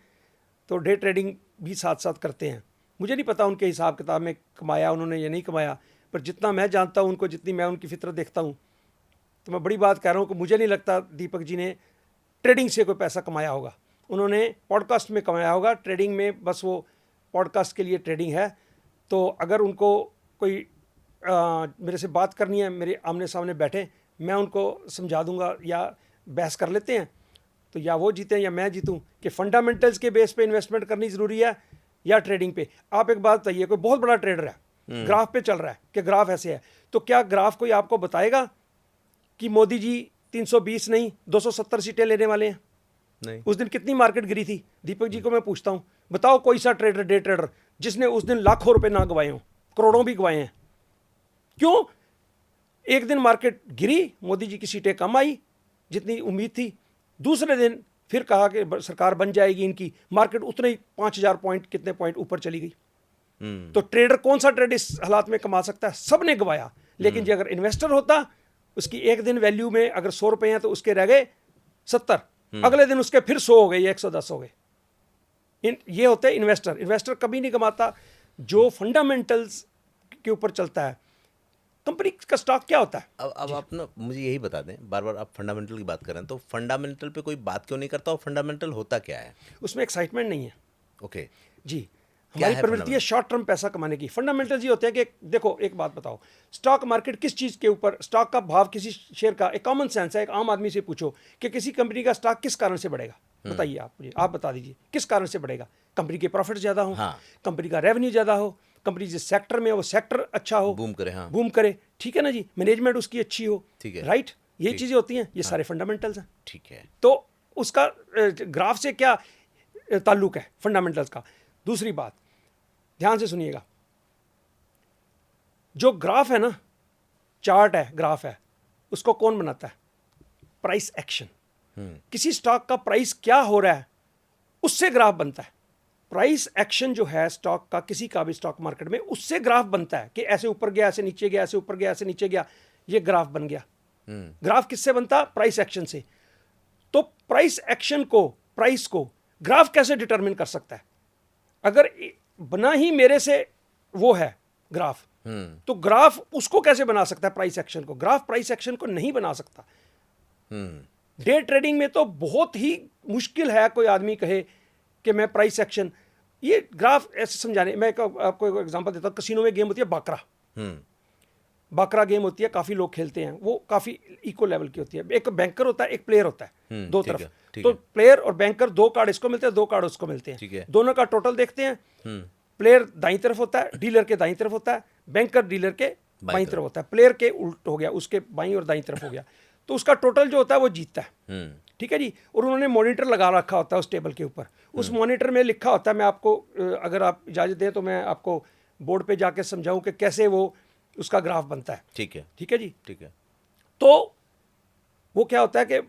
[SPEAKER 2] तो डे ट्रेडिंग भी साथ साथ करते हैं। मुझे नहीं पता उनके हिसाब किताब में कमाया उन्होंने या नहीं कमाया, पर जितना मैं जानता हूँ उनको, जितनी मैं उनकी फितरत देखता हूँ, तो मैं बड़ी बात कह रहा हूँ कि मुझे नहीं लगता दीपक जी ने ट्रेडिंग से कोई पैसा कमाया होगा। उन्होंने पॉडकास्ट में कमाया होगा। ट्रेडिंग में बस वो पॉडकास्ट के लिए ट्रेडिंग है। तो अगर उनको कोई मेरे से बात करनी है, मेरे आमने सामने बैठे, मैं उनको समझा दूंगा, या बहस कर लेते हैं, तो या वो जीतें या मैं जीतूं, कि फंडामेंटल्स के बेस पे इन्वेस्टमेंट करनी ज़रूरी है या ट्रेडिंग पे। आप एक बात बताइए, कोई बहुत बड़ा ट्रेडर है, ग्राफ पे चल रहा है कि ग्राफ ऐसे है, तो क्या ग्राफ कोई आपको बताएगा कि मोदी जी 320 नहीं 270 सीटें लेने वाले हैं?
[SPEAKER 1] नहीं।
[SPEAKER 2] उस दिन कितनी मार्केट गिरी थी? दीपक जी को मैं पूछता हूँ, बताओ कोई सा ट्रेडर, डे ट्रेडर, जिसने उस दिन लाखों रुपए ना गवाए हों, करोड़ों भी गवाए हैं। क्यों? एक दिन मार्केट गिरी, मोदी जी की सीटें कम आई जितनी उम्मीद थी, दूसरे दिन फिर कहा कि सरकार बन जाएगी इनकी, मार्केट उतने ही 5,000 पॉइंट, कितने पॉइंट ऊपर चली गई। तो ट्रेडर, कौन सा ट्रेड इस हालात में कमा सकता है? सब ने गवाया। लेकिन जो अगर इन्वेस्टर होता, उसकी एक दिन वैल्यू में अगर 100 रुपए हैं तो उसके रह गए 70, अगले दिन उसके फिर 100 हो गए या 110 हो गए। ये होते हैं इन्वेस्टर। इन्वेस्टर कभी नहीं कमाता। जो फंडामेंटल्स के ऊपर चलता है, कंपनी का स्टॉक क्या होता है।
[SPEAKER 1] अब आप ना मुझे यही बता दें, बार बार आप फंडामेंटल की बात कर रहे हैं, तो फंडामेंटल पे कोई बात क्यों नहीं करता और फंडामेंटल होता क्या है?
[SPEAKER 2] उसमें एक्साइटमेंट नहीं है।
[SPEAKER 1] ओके।
[SPEAKER 2] जी,
[SPEAKER 1] क्या
[SPEAKER 2] हमारी
[SPEAKER 1] है
[SPEAKER 2] प्रवृत्ति है शॉर्ट टर्म पैसा कमाने की। फंडामेंटल ये होते हैं कि देखो एक बात बताओ, स्टॉक मार्केट किस चीज़ के ऊपर, स्टॉक का भाव किसी शेयर का, एक कॉमन सेंस है, एक आम आदमी से पूछो कि किसी कंपनी का स्टॉक किस कारण से बढ़ेगा, बताइए आप मुझे, आप बता दीजिए किस कारण से बढ़ेगा। कंपनी के प्रॉफिट ज़्यादा हो,
[SPEAKER 1] हाँ।
[SPEAKER 2] कंपनी का रेवेन्यू ज़्यादा हो, कंपनी जिस सेक्टर में हो वो सेक्टर अच्छा हो,
[SPEAKER 1] बूम करे। हाँ,
[SPEAKER 2] बूम करे, ठीक है ना जी, मैनेजमेंट उसकी अच्छी हो,
[SPEAKER 1] ठीक है,
[SPEAKER 2] राइट, ये चीज़ें होती हैं, ये सारे फंडामेंटल्स हैं।
[SPEAKER 1] ठीक है।
[SPEAKER 2] तो उसका ग्राफ से क्या ताल्लुक है फंडामेंटल्स का। दूसरी बात ध्यान से सुनिएगा, जो ग्राफ है ना, चार्ट है, ग्राफ है, उसको कौन बनाता है? Price action. किसी स्टॉक का प्राइस क्या हो रहा है उससे ग्राफ बनता है। प्राइस एक्शन जो है स्टॉक का, किसी का भी स्टॉक मार्केट में, उससे ग्राफ बनता है कि ऐसे ऊपर गया, ऐसे नीचे गया, ऐसे ऊपर गया, ऐसे नीचे गया, ये ग्राफ बन गया। ग्राफ किससे बनता? प्राइस एक्शन से। तो प्राइस एक्शन को, प्राइस को ग्राफ कैसे डिटरमिन कर सकता है? अगर बना ही मेरे से वो है ग्राफ, तो ग्राफ उसको कैसे बना सकता है? प्राइस एक्शन को। ग्राफ प्राइस एक्शन को नहीं बना सकता। डे ट्रेडिंग में तो बहुत ही मुश्किल है कोई आदमी कहे कि मैं प्राइस एक्शन, ये ग्राफ ऐसे समझाने, मैं आपको एक एग्जांपल देता हूँ। कसिनो में गेम होती है बाकरा, बाकरा गेम होती है, काफ़ी लोग खेलते हैं, वो काफ़ी इक्वल लेवल की होती है। एक बैंकर होता है, एक प्लेयर होता है, दो तरफ। तो प्लेयर और बैंकर, 2 कार्ड इसको मिलते हैं, 2 कार्ड उसको मिलते हैं, दोनों का टोटल देखते हैं। प्लेयर दाईं तरफ होता है, डीलर के दाईं तरफ होता है, बैंकर डीलर के बाईं तरफ होता है, प्लेयर के उल्ट हो गया, उसके बाईं और दाईं तरफ हो गया। तो उसका टोटल जो होता है वो जीतता है, ठीक है जी। और उन्होंने मॉनिटर लगा रखा होता है उस टेबल के ऊपर। उस मॉनिटर में लिखा होता है, मैं आपको अगर आप इजाज़त दें तो मैं आपको बोर्ड पे जाके समझाऊं कि कैसे वो उसका ग्राफ बनता है।
[SPEAKER 1] ठीक है,
[SPEAKER 2] ठीक है जी,
[SPEAKER 1] ठीक है।
[SPEAKER 2] तो वो क्या होता है कि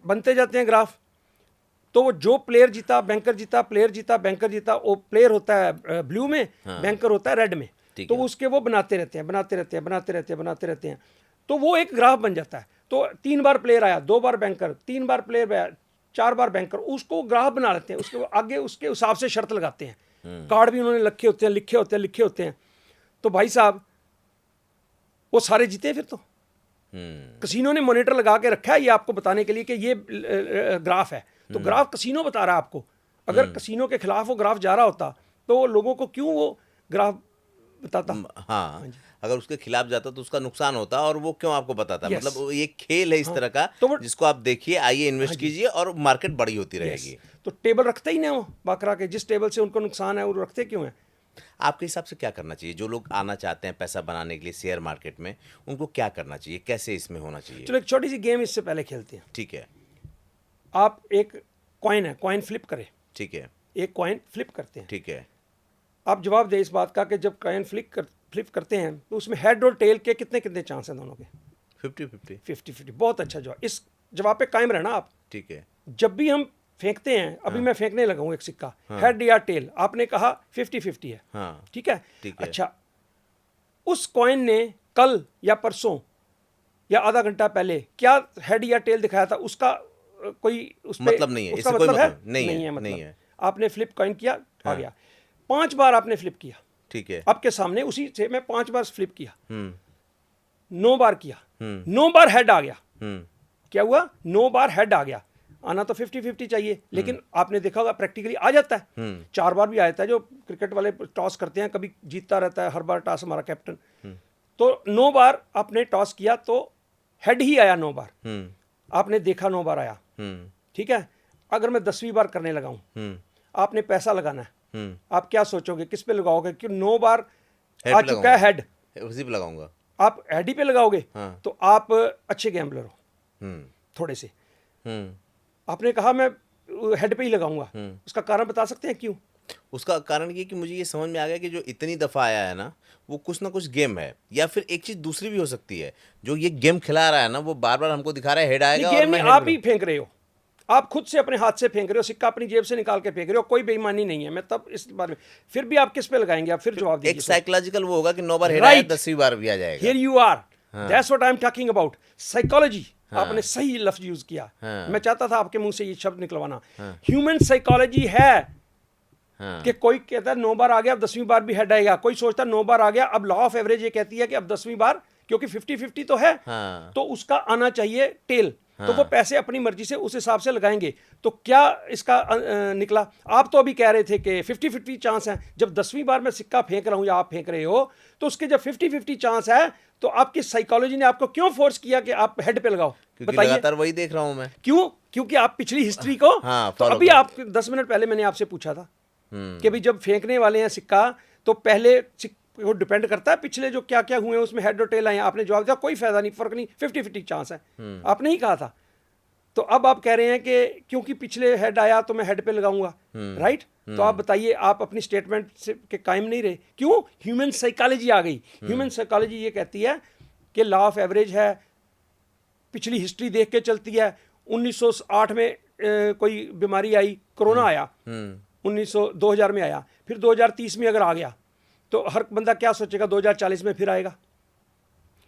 [SPEAKER 2] बनते जाते हैं ग्राफ। तो वो जो प्लेयर जीता, बैंकर जीता, प्लेयर जीता, बैंकर जीता, वो प्लेयर होता है ब्लू में, बैंकर होता है रेड में। तो उसके वो बनाते रहते हैं, बनाते रहते हैं, बनाते रहते हैं, बनाते रहते हैं, तो वो एक ग्राफ बन जाता है। तो 3 बार प्लेयर आया, 2 बार बैंकर, 3 बार प्लेयर आया, 4 बार बैंकर, उसको ग्राफ बना लेते हैं। उसके आगे उसके हिसाब से शर्त लगाते हैं, कार्ड भी उन्होंने लिखे होते हैं, लिखे होते हैं, लिखे होते हैं। तो भाई साहब वो सारे जीते हैं फिर तो। कसिनो ने मॉनिटर लगा के रखा है ये आपको बताने के लिए कि ये ग्राफ है। तो ग्राफ कसिनो बता रहा है आपको। अगर कसिनो के खिलाफ वो ग्राफ जा रहा होता तो लोगों को क्यों वो ग्राफ बताता?
[SPEAKER 1] हाँ, अगर उसके खिलाफ जाता तो उसका नुकसान होता, और वो क्यों आपको बताता?
[SPEAKER 2] Yes.
[SPEAKER 1] मतलब ये खेल है इस तरह का,
[SPEAKER 2] तो
[SPEAKER 1] जिसको आप देखिए, आइए इन्वेस्ट कीजिए और मार्केट बड़ी होती रहेगी।
[SPEAKER 2] तो टेबल रखते ही नहीं वो बाकरा के, जिस टेबल से उनको नुकसान है वो रखते क्यों हैं?
[SPEAKER 1] आपके हिसाब से क्या करना चाहिए? जो लोग आना चाहते हैं पैसा बनाने के लिए शेयर मार्केट में, उनको क्या करना चाहिए? कैसे इसमें होना चाहिए?
[SPEAKER 2] चलो एक छोटी सी गेम इससे पहले खेलते हैं।
[SPEAKER 1] ठीक है,
[SPEAKER 2] आप एक कॉइन है, कॉइन फ्लिप करें।
[SPEAKER 1] ठीक है,
[SPEAKER 2] एक कॉइन फ्लिप करते हैं।
[SPEAKER 1] ठीक है।
[SPEAKER 2] आप जवाब दें इस बात का कि जब कॉइन फ्लिप करते हैं तो उसमें हेड और टेल के कितने कितने चांस हैं दोनों के?
[SPEAKER 1] 50-50।
[SPEAKER 2] 50-50। बहुत अच्छा जवाब। इस जवाब पे कायम रहना आप।
[SPEAKER 1] ठीक है।
[SPEAKER 2] जब भी हम फेंकते हैं, अभी मैं फेंकने लगा हूँ एक सिक्का, हेड या टेल, आपने कहा 50-50 है,
[SPEAKER 1] हाँ,
[SPEAKER 2] ठीक है?
[SPEAKER 1] ठीक है।
[SPEAKER 2] अच्छा, उस कॉइन ने कल या परसों या आधा घंटा पहले क्या हेड या टेल दिखाया था, उसका कोई उस पे
[SPEAKER 1] मतलब नहीं है,
[SPEAKER 2] उसका
[SPEAKER 1] इससे कोई
[SPEAKER 2] मतलब है?
[SPEAKER 1] मतलब नहीं है,
[SPEAKER 2] मतलब
[SPEAKER 1] नहीं है।
[SPEAKER 2] आपने फ्लिप कॉइन किया, आ गया। 5 बार आपने फ्लिप किया,
[SPEAKER 1] ठीक है।
[SPEAKER 2] आपके सामने उसी से मैं 5 बार फ्लिप किया, 9 बार किया, 9 बार हेड आ गया। क्या हुआ? 9 बार हेड आ गया। आना तो 50-50 चाहिए, लेकिन आपने देखा होगा प्रैक्टिकली आ जाता है। 4 बार भी आ जाता है। जो क्रिकेट वाले टॉस करते हैं, कभी जीतता रहता है हर बार टॉस हमारा कैप्टन। तो 9 बार आपने टॉस किया तो हेड ही आया 9 बार। आपने देखा 9 बार आया, ठीक है? अगर मैं 10वीं बार करने लगा हूं, आपने पैसा लगाना है, आप क्या सोचोगे, किस पे लगाओगे? कि 9 बार आ चुका है हेड,
[SPEAKER 1] उसी पे लगाऊंगा।
[SPEAKER 2] आप हेड ही पे लगाओगे।
[SPEAKER 1] हाँ।
[SPEAKER 2] तो आप अच्छे गैम्बलर हो थोड़े से। आपने कहा मैं हेड पे ही लगाऊंगा, उसका कारण बता सकते हैं क्यों?
[SPEAKER 1] उसका कारण ये कि मुझे ये समझ में आ गया कि जो इतनी दफ़ा आया है ना, वो कुछ ना कुछ गेम है, या फिर एक चीज़ दूसरी भी हो सकती है। जो ये गेम खिला रहा है ना, वो बार बार हमको दिखा रहा है हेड आएगा, और
[SPEAKER 2] गेम
[SPEAKER 1] मैं
[SPEAKER 2] में आप ही फेंक रहे हो, आप खुद से अपने हाथ से फेंक रहे हो, सिक्का अपनी जेब से निकाल के फेंक रहे हो, कोई बेईमानी नहीं है। मैं तब इस बारे में, फिर भी आप किस पे लगाएंगे? आप फिर जवाब दीजिए।
[SPEAKER 1] एक साइकोलॉजिकल वो होगा कि 9 बार हेड आया, 10वीं बार भी आ जाएगा।
[SPEAKER 2] Here you are, that's what I am talking about psychology. आपने सही लफ्ज यूज किया। मैं चाहता था आपके मुंह से ये शब्द निकलवाना। ह्यूमन साइकोलॉजी है कि कोई कहता है 9 बार आ गया अब 10वीं बार भी हेड आएगा, कोई सोचता है 9 बार आ गया, अब लॉ ऑफ एवरेज ये कहती है कि अब 10वीं बार, क्योंकि 50-50 तो है, तो उसका आना चाहिए टेल। तो वो पैसे अपनी मर्जी से उस हिसाब से लगाएंगे। तो क्या इसका निकला? आप तो अभी कह रहे थे कि 50-50 चांस है। जब 10वीं बार मैं सिक्का फेंक रहा हूं या आप फेंक रहे हो, तो उसके जब 50-50 चांस है, तो आपकी साइकोलॉजी ने आपको क्यों फोर्स किया कि आप हेड पे लगाओ?
[SPEAKER 1] बताइए। लगातार वही देख रहा हूं मैं।
[SPEAKER 2] क्यों? क्योंकि आप पिछली हिस्ट्री को तो अभी आप 10 मिनट पहले मैंने आपसे पूछा था कि भाई जब फेंकने वाले हैं सिक्का, तो पहले वो डिपेंड करता है पिछले जो क्या क्या हुए उसमें हेड और टेल आए। आपने जवाब दिया कोई फायदा नहीं, फर्क नहीं, 50-50 चांस है, आपने ही कहा था। तो अब आप कह रहे हैं कि क्योंकि पिछले हेड आया तो मैं हेड पे लगाऊंगा, राइट? तो आप बताइए, आप अपनी स्टेटमेंट से के कायम नहीं रहे। क्यों? ह्यूमन साइकोलॉजी आ गई। ह्यूमन साइकोलॉजी ये कहती है कि लॉ ऑफ एवरेज है, पिछली हिस्ट्री देख के चलती है। 1908 में कोई बीमारी आई, कोरोना आया, 2000 में आया, फिर 2030 में अगर आ गया तो हर बंदा क्या सोचेगा 2040 में फिर आएगा।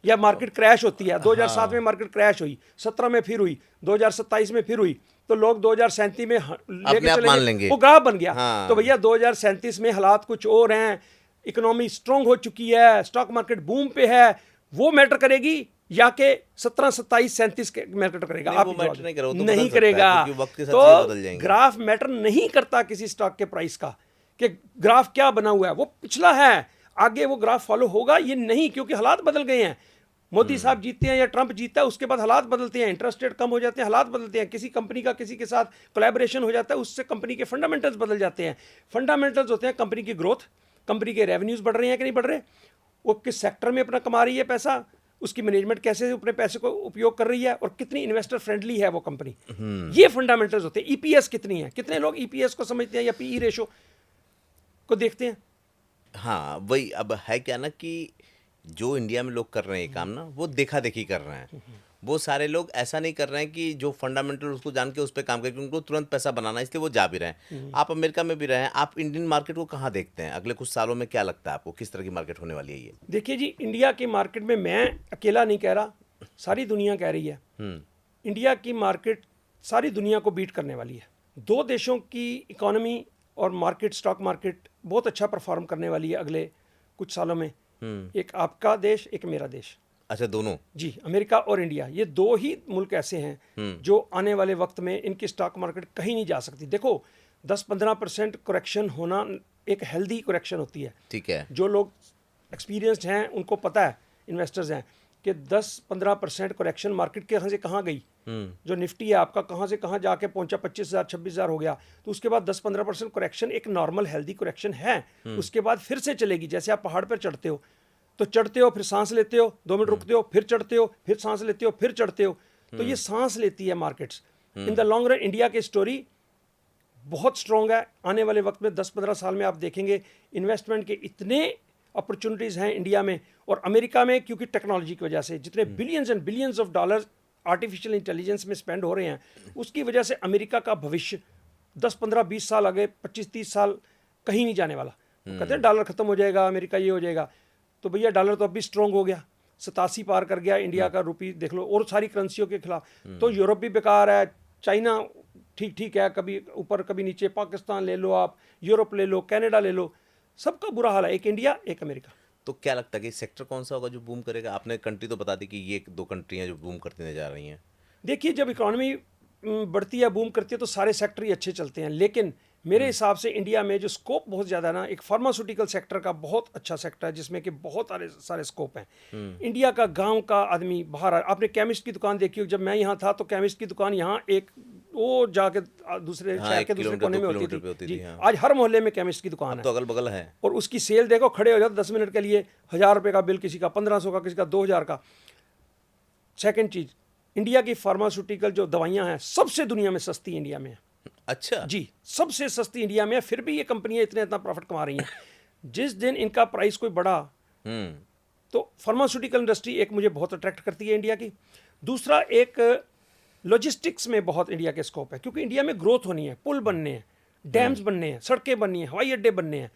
[SPEAKER 2] या मार्केट क्रैश होती है, 2007 में मार्केट क्रैश हुई, 17 में फिर हुई, 2027 में फिर हुई, तो लोग 2037 में लेके चले लेंगे, वो ग्राफ बन गया। तो भैया 2037 में हालात कुछ और हैं, इकोनॉमी स्ट्रांग हो चुकी है, स्टॉक मार्केट बूम पे है, वो मैटर करेगी या कि 17, 27, 37 के मैटर करेगा? आप नहीं करेगा। तो ग्राफ मैटर नहीं करता किसी स्टॉक के प्राइस का, कि ग्राफ क्या बना हुआ है, वो पिछला है, आगे वो ग्राफ फॉलो होगा ये नहीं, क्योंकि हालात बदल गए हैं। मोदी साहब जीतते हैं या ट्रंप जीतता है, उसके बाद हालात बदलते हैं, इंटरेस्ट रेट कम हो जाते हैं, हालात बदलते हैं, किसी कंपनी का किसी के साथ कोलैबोरेशन हो जाता है, उससे कंपनी के फंडामेंटल्स बदल जाते हैं। फंडामेंटल्स होते हैं कंपनी की ग्रोथ, कंपनी के रेवेन्यूज बढ़ रहे हैं कि नहीं बढ़ रहे, वो किस सेक्टर में अपना कमा रही है पैसा, उसकी मैनेजमेंट कैसे अपने पैसे को उपयोग कर रही है, और कितनी इन्वेस्टर फ्रेंडली है वो कंपनी। ये फंडामेंटल्स होते हैं। ईपीएस कितनी है, कितने लोग ईपीएस को समझते हैं या पीई रेशो को देखते हैं?
[SPEAKER 1] हाँ, वही अब है क्या ना कि जो इंडिया में लोग कर रहे हैं ये काम ना, वो देखा देखी कर रहे हैं। वो सारे लोग ऐसा नहीं कर रहे हैं कि जो फंडामेंटल उसको जान के उस पर काम करें, उनको तुरंत पैसा बनाना, इसलिए वो जा भी रहे हैं। आप अमेरिका में भी रहे हैं, आप इंडियन मार्केट को कहाँ देखते हैं अगले कुछ सालों में? क्या लगता है आपको किस तरह की मार्केट होने वाली है ये?
[SPEAKER 2] देखिए जी, इंडिया की मार्केट में मैं अकेला नहीं कह रहा, सारी दुनिया कह रही है इंडिया की मार्केट सारी दुनिया को बीट करने वाली है। 2 देशों की इकोनॉमी और मार्केट, स्टॉक मार्केट बहुत अच्छा परफॉर्म करने वाली है अगले कुछ सालों में। एक आपका देश, एक मेरा देश।
[SPEAKER 1] अच्छा, दोनों? जी,
[SPEAKER 2] अमेरिका और इंडिया, ये 2 ही मुल्क ऐसे हैं जो आने वाले वक्त में इनकी स्टॉक मार्केट कहीं नहीं जा सकती। देखो 10-15% करेक्शन होना एक हेल्दी करेक्शन होती है।
[SPEAKER 1] ठीक है।
[SPEAKER 2] जो लोग एक्सपीरियंस्ड हैं उनको पता है, इन्वेस्टर्स हैं, कि 10-15% करेक्शन मार्केट के कहाँ से कहाँ गई। जो निफ्टी है आपका कहाँ से कहाँ जाके पहुंचा, 25,000 26,000 हो गया, तो उसके बाद 10-15% करेक्शन एक नॉर्मल हेल्दी करेक्शन है। उसके बाद फिर से चलेगी। जैसे आप पहाड़ पर चढ़ते हो, तो चढ़ते हो, फिर सांस लेते हो, 2 मिनट रुकते हो, फिर चढ़ते हो, फिर सांस लेते हो, फिर चढ़ते हो। तो ये सांस लेती है markets. In the long run India की स्टोरी बहुत स्ट्रॉन्ग है। आने वाले वक्त में 10-15 साल में आप देखेंगे इन्वेस्टमेंट के इतने अपॉर्चुनिटीज़ हैं इंडिया में और अमेरिका में, क्योंकि टेक्नोलॉजी की वजह से जितने billions and billions of dollars artificial intelligence में स्पेंड हो रहे हैं, उसकी वजह से अमेरिका का भविष्य 10-15-20 साल आगे, 25-30 साल कहीं नहीं जाने वाला। कहते हैं डॉलर खत्म हो जाएगा, अमेरिका ये हो जाएगा, तो भैया डॉलर तो अब भी स्ट्रॉन्ग हो गया, 87 पार कर गया। इंडिया का रुपी देख लो, और सारी करेंसियों के खिलाफ। तो यूरोप भी बेकार है, चाइना ठीक ठीक है, कभी ऊपर कभी नीचे, पाकिस्तान ले लो आप, यूरोप ले लो, कनाडा ले लो, सबका बुरा हाल है। एक इंडिया, एक अमेरिका।
[SPEAKER 1] तो क्या लगता है कि सेक्टर कौन सा होगा जो बूम करेगा? आपने कंट्री तो बता दी कि ये 2 कंट्री हैं जो बूम करती जा रही हैं।
[SPEAKER 2] देखिए, जब इकोनॉमी बढ़ती है, बूम करती है, तो सारे सेक्टर ही अच्छे चलते हैं। लेकिन मेरे हिसाब से इंडिया में जो स्कोप बहुत ज़्यादा ना, एक फार्मास्यूटिकल सेक्टर का बहुत अच्छा सेक्टर है जिसमें कि बहुत सारे स्कोप हैं। इंडिया का गांव का आदमी बाहर आपने केमिस्ट की दुकान देखी हो, जब मैं यहाँ था तो केमिस्ट की दुकान यहाँ एक वो जाके दूसरे शहर के दूसरे कोने में होती थी। आज हर मोहल्ले में केमिस्ट की दुकान है,
[SPEAKER 1] तो अगल बगल है।
[SPEAKER 2] और उसकी सेल देखो, खड़े हो जाते 10 मिनट के लिए, 1000 रुपये का बिल, किसी का 1500 का, किसी का 2000 का। सेकेंड चीज़, इंडिया की फार्मास्यूटिकल जो दवाइयाँ हैं सबसे दुनिया में सस्ती इंडिया में है।
[SPEAKER 1] अच्छा
[SPEAKER 2] जी, सबसे सस्ती इंडिया में है, फिर भी ये कंपनियां इतना प्रॉफिट कमा रही हैं। जिस दिन इनका प्राइस कोई बढ़ा तो फार्मास्यूटिकल इंडस्ट्री एक मुझे बहुत अट्रैक्ट करती है इंडिया की। दूसरा, एक लॉजिस्टिक्स में बहुत इंडिया के स्कोप है, क्योंकि इंडिया में ग्रोथ होनी है, पुल बनने हैं, डैम्स बनने हैं, सड़कें बननी हैं, हवाई अड्डे बनने हैं।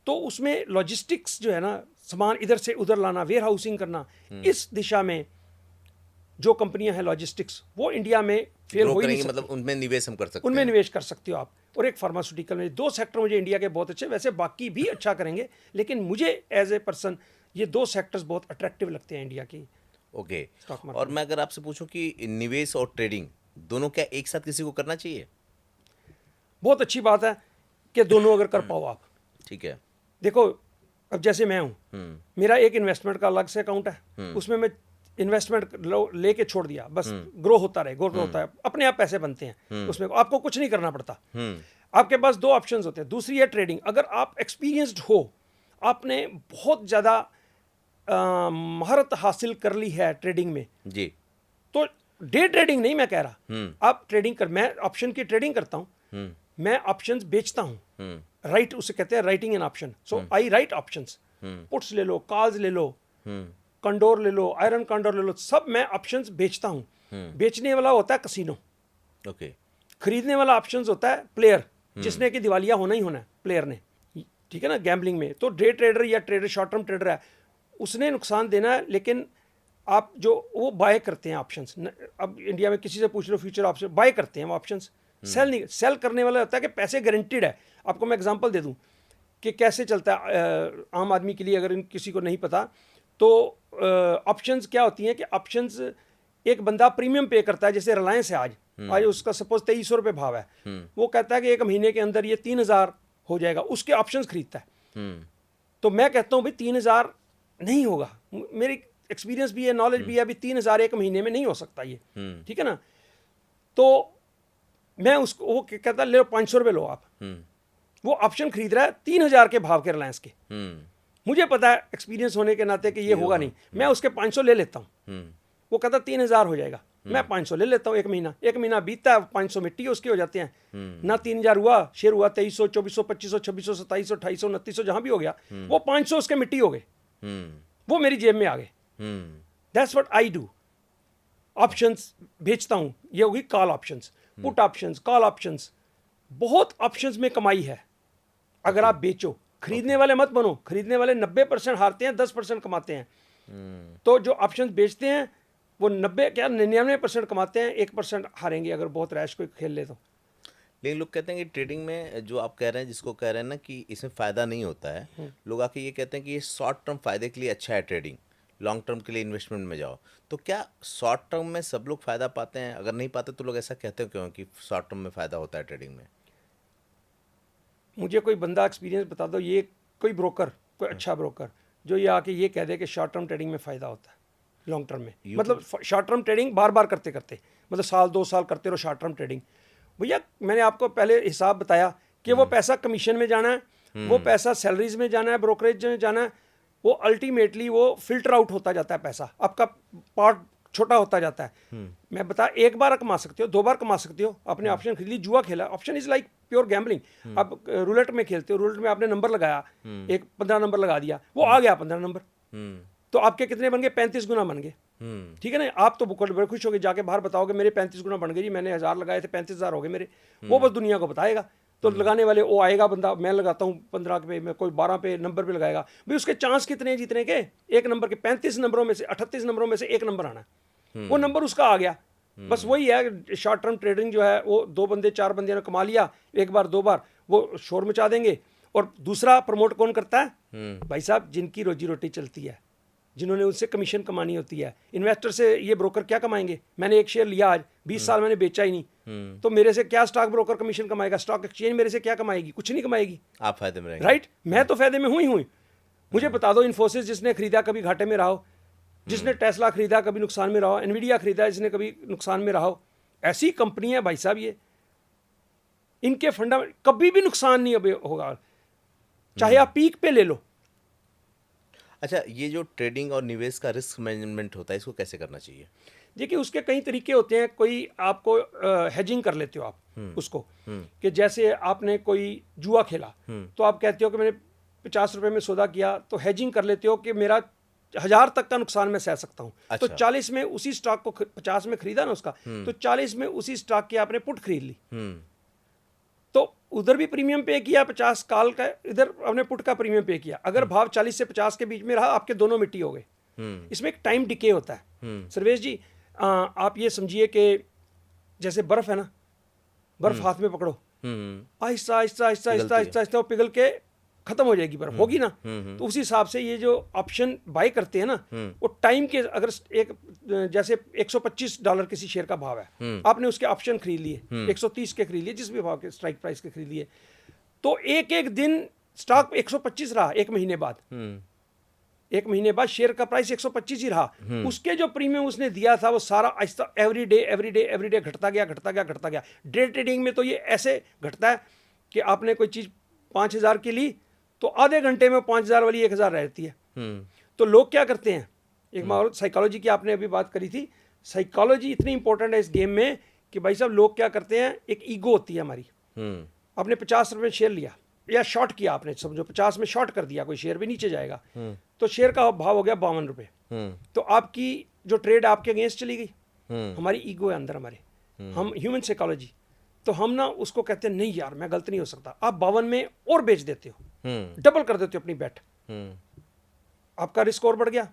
[SPEAKER 2] तो उसमें लॉजिस्टिक्स जो है ना, सामान इधर से उधर लाना, वेयर हाउसिंग करना, इस दिशा में जो कंपनियां हैं लॉजिस्टिक्स, वो इंडिया में फेल
[SPEAKER 1] ग्रो
[SPEAKER 2] हो ही नहीं
[SPEAKER 1] करेंगे,
[SPEAKER 2] सकती।
[SPEAKER 1] मतलब उनमें निवेश हम कर सकते
[SPEAKER 2] उनमें
[SPEAKER 1] हैं।
[SPEAKER 2] निवेश कर सकते हो आप। और एक फार्मास्यूटिकल में, 2 सेक्टर मुझे इंडिया के बहुत अच्छे, वैसे बाकी भी अच्छा करेंगे, लेकिन मुझे एज ए पर्सन ये 2 सेक्टर्स बहुत अट्रैक्टिव लगते हैं इंडिया की
[SPEAKER 1] ओके।
[SPEAKER 2] स्टॉक मार्केट
[SPEAKER 1] और मैं अगर आपसे पूछूं कि निवेश और ट्रेडिंग दोनों क्या एक साथ किसी को करना चाहिए?
[SPEAKER 2] बहुत अच्छी बात है कि दोनों अगर कर पाओ आप।
[SPEAKER 1] ठीक है।
[SPEAKER 2] देखो, अब जैसे मैं हूँ, मेरा एक इन्वेस्टमेंट का अलग से अकाउंट है, उसमें मैं इन्वेस्टमेंट लेके छोड़ दिया, बस ग्रो होता रहे, ग्रो होता है, अपने आप पैसे बनते हैं उसमें, आपको कुछ नहीं करना पड़ता। आपके पास 2 ऑप्शंस होते हैं। दूसरी है ट्रेडिंग। अगर आप एक्सपीरियंस्ड हो, आपने बहुत ज़्यादा महारत हासिल कर ली है ट्रेडिंग में,
[SPEAKER 1] जी।
[SPEAKER 2] तो डे ट्रेडिंग नहीं मैं कह रहा, आप ट्रेडिंग कर, मैं ऑप्शन की ट्रेडिंग करता हूँ, मैं ऑप्शंस बेचता हूँ, राइट, उसे कहते हैं writing an option. So I right options, puts ले लो, कॉल्स ले लो, कंडोर ले लो, आयरन कंडोर ले लो, सब मैं ऑप्शंस बेचता हूँ। बेचने वाला होता है कसिनो,
[SPEAKER 1] ओके।
[SPEAKER 2] खरीदने वाला ऑप्शंस होता है प्लेयर, जिसने कि दिवालिया होना ही होना है प्लेयर ने, ठीक है ना, गैम्बलिंग में। तो डे ट्रेडर या ट्रेडर, शॉर्ट टर्म ट्रेडर है, उसने नुकसान देना है, लेकिन आप जो वो बाय करते हैं ऑप्शंस, अब इंडिया में किसी से पूछ लो फ्यूचर ऑप्शन, बाय करते हैं वो ऑप्शंस, सेल नहीं। सेल करने वाला होता है कि पैसे गारंटीड है। आपको मैं एग्जांपल दे दूं कि कैसे चलता है आम आदमी के लिए, अगर किसी को नहीं पता तो ऑप्शंस क्या होती हैं कि ऑप्शंस, एक बंदा प्रीमियम पे करता है, जैसे रिलायंस है आज उसका सपोज 2300 रुपये भाव है, वो कहता है कि 1 महीने के अंदर ये 3000 हो जाएगा, उसके ऑप्शंस खरीदता है। तो मैं कहता हूँ भाई 3000 नहीं होगा, मेरी एक्सपीरियंस भी है, नॉलेज भी है, अभी 3000 1 महीने में नहीं हो सकता ये, ठीक है ना। तो मैं उसको, वो कहता ले लो 500 रुपये लो आप, वो ऑप्शन खरीद रहा है 3000 के भाव के रिलायंस के। मुझे पता है एक्सपीरियंस होने के नाते कि ये होगा नहीं, मैं उसके 500 ले लेता हूँ, वो कहता 3000 हो जाएगा, मैं 500 ले लेता हूँ। 1 महीना बीतता है, 500 मिट्टी उसके हो जाते हैं ना, 3000 हुआ, शेयर हुआ 2300, 2400, 2500, 2600, 2700, 2800, 2900, जहां भी हो गया, वो 500 उसके मिट्टी हो गए, वो मेरी जेब में आ गए। That's what I do. Options बेचता हूँ, ये होगी call options, put options, call options. बहुत ऑप्शंस में कमाई है अगर आप बेचो। खरीदने वाले मत बनो, खरीदने वाले 90% हारते हैं, 10% कमाते हैं। तो जो ऑप्शंस बेचते हैं वो 99% कमाते हैं, 1% हारेंगे अगर बहुत रैश कोई खेल ले तो।
[SPEAKER 1] लेकिन लोग कहते हैं कि ट्रेडिंग में जो आप कह रहे हैं, जिसको कह रहे हैं ना कि इसमें फ़ायदा नहीं होता है, लोग आके ये कहते हैं कि ये शॉर्ट टर्म फ़ायदे के लिए अच्छा है ट्रेडिंग, लॉन्ग टर्म के लिए इन्वेस्टमेंट में जाओ। तो क्या शॉर्ट टर्म में सब लोग फ़ायदा पाते हैं? अगर नहीं पाते तो लोग ऐसा कहते हैं क्यों कि शॉर्ट टर्म में फ़ायदा होता है ट्रेडिंग में?
[SPEAKER 2] मुझे कोई बंदा एक्सपीरियंस बता दो, ये कोई ब्रोकर, कोई अच्छा ब्रोकर जो ये आके ये कह दे कि शॉर्ट टर्म ट्रेडिंग में फ़ायदा होता है लॉन्ग टर्म में। मतलब शॉर्ट टर्म ट्रेडिंग बार बार करते करते, मतलब साल 2 साल करते रहो शॉर्ट टर्म ट्रेडिंग। भैया मैंने आपको पहले हिसाब बताया कि वो पैसा कमीशन में जाना है, वो पैसा सैलरीज में जाना है, ब्रोकरेज में जाना है, वो अल्टीमेटली वो फिल्टर आउट होता जाता है, पैसा आपका पार्ट छोटा होता जाता है। मैं बता, 1 बार कमा सकते हो, 2 बार कमा सकते हो, अपने ऑप्शन खरीद ली, जुआ खेला, option is like pure gambling. अब रूलेट में खेलते हो, रूलेट में आपने नंबर लगाया, एक 15 नंबर लगा दिया, वो आ गया 15 नंबर, तो आपके कितने बन गए? 35 गुना बन गए, ठीक है ना। आप तो बड़े खुश हो गए, जाके बाहर बताओगे मेरे 35 गुना बन गए जी, मैंने 1000 लगाए थे 35,000 हो गए मेरे। वो बस दुनिया को बताएगा, तो लगाने वाले वो आएगा बंदा, मैं लगाता हूँ 15 पे, मैं कोई 12 पे नंबर पे लगाएगा, भाई उसके चांस कितने हैं जीतने के? 1 नंबर के 35 नंबरों में से 38 नंबरों में से 1 नंबर आना, वो नंबर उसका आ गया। बस वही है शॉर्ट टर्म ट्रेडिंग जो है, वो 2 बंदे 4 बंदे ने कमा लिया 1 बार 2 बार, वो शोर मचा देंगे। और दूसरा प्रमोट कौन करता है? भाई साहब जिनकी रोजी रोटी चलती है, जिन्होंने उससे कमीशन कमानी होती है। इन्वेस्टर से ये ब्रोकर क्या कमाएंगे? मैंने एक शेयर लिया आज, 20 साल मैंने बेचा ही नहीं, तो मेरे से क्या स्टॉक ब्रोकर कमीशन कमाएगा? स्टॉक एक्सचेंज मेरे से क्या कमाएगी? कुछ नहीं कमाएगी।
[SPEAKER 1] आप फायदे में रहेंगे,
[SPEAKER 2] राइट। मैं तो फायदे में हुई हूँ। मुझे बता दो, इन्फोसिस जिसने खरीदा कभी घाटे में रहा हो, जिसने टेस्ला खरीदा कभी नुकसान में रहा हो, एनवीडिया खरीदा जिसने कभी नुकसान में रहा हो। ऐसी कंपनी है भाई साहब, ये इनके फंडा कभी भी नुकसान नहीं होगा, चाहे आप पीक पे ले लो।
[SPEAKER 1] अच्छा, ये जो ट्रेडिंग और निवेश का रिस्क मैनेजमेंट होता है, इसको कैसे करना चाहिए?
[SPEAKER 2] देखिए उसके कई तरीके होते हैं। कोई आपको हेजिंग कर लेते हो आप उसको, कि जैसे आपने कोई जुआ खेला, तो आप कहते हो कि मैंने 50 रुपए में सौदा किया, तो हेजिंग कर लेते हो कि मेरा 1000 तक का नुकसान मैं सह सकता हूँ।
[SPEAKER 1] अच्छा।
[SPEAKER 2] तो 40 में उसी स्टॉक को 50 में खरीदा ना उसका, तो 40 में उसी स्टॉक की आपने पुट खरीद ली, तो उधर भी प्रीमियम पे किया 50 कॉल का, इधर हमने पुट का प्रीमियम पे किया। अगर भाव 40 से 50 के बीच में रहा, आपके दोनों मिट्टी हो गए। इसमें एक टाइम डिके होता है। सर्वेश जी, आप ये समझिए कि जैसे बर्फ है ना, बर्फ हाथ में पकड़ो, आहिस्ता आहिस्ता आहिस्ता आहिस्ता आहिस्ता आहिस्ता वो पिघल के खत्म हो जाएगी, बर्फ होगी ना। तो उसी हिसाब से ये जो ऑप्शन बाय करते हैं ना, वो टाइम के, अगर एक जैसे $125 किसी शेयर का भाव है, आपने उसके ऑप्शन खरीद लिए, 130 के खरीद लिए, जिस भी भाव के स्ट्राइक प्राइस के खरीद लिए, तो एक एक दिन स्टॉक 125 रहा, एक महीने बाद, एक महीने बाद शेयर का प्राइस 125 ही रहा। उसके जो प्रीमियम उसने दिया था वो सारा आहिस्ता एवरी डे घटता गया घटता गया घटता गया। डे ट्रेडिंग में तो ये ऐसे घटता है कि आपने कोई चीज़ 5,000 की ली तो आधे घंटे में 5,000 वाली 1,000 रहती है। तो लोग क्या करते हैं, एक साइकोलॉजी की आपने अभी बात करी थी, साइकोलॉजी इतनी इंपॉर्टेंट है इस गेम में कि भाई साहब लोग क्या करते हैं, एक ईगो होती है हमारी। आपने 50 रुपये शेयर लिया या शॉर्ट किया, आपने समझो 50 में शॉर्ट कर दिया, कोई शेयर भी नीचे जाएगा, तो शेयर का भाव हो गया 52 रुपये। तो आपकी जो ट्रेड आपके अगेंस्ट चली गई। हमारी ईगो है अंदर हमारे, हम ह्यूमन साइकोलॉजी, तो हम ना उसको कहते हैं नहीं यार मैं गलत नहीं हो सकता, आप 52 में और बेच देते हो, डबल कर देते हो अपनी बेट, आपका रिस्क और बढ़ गया,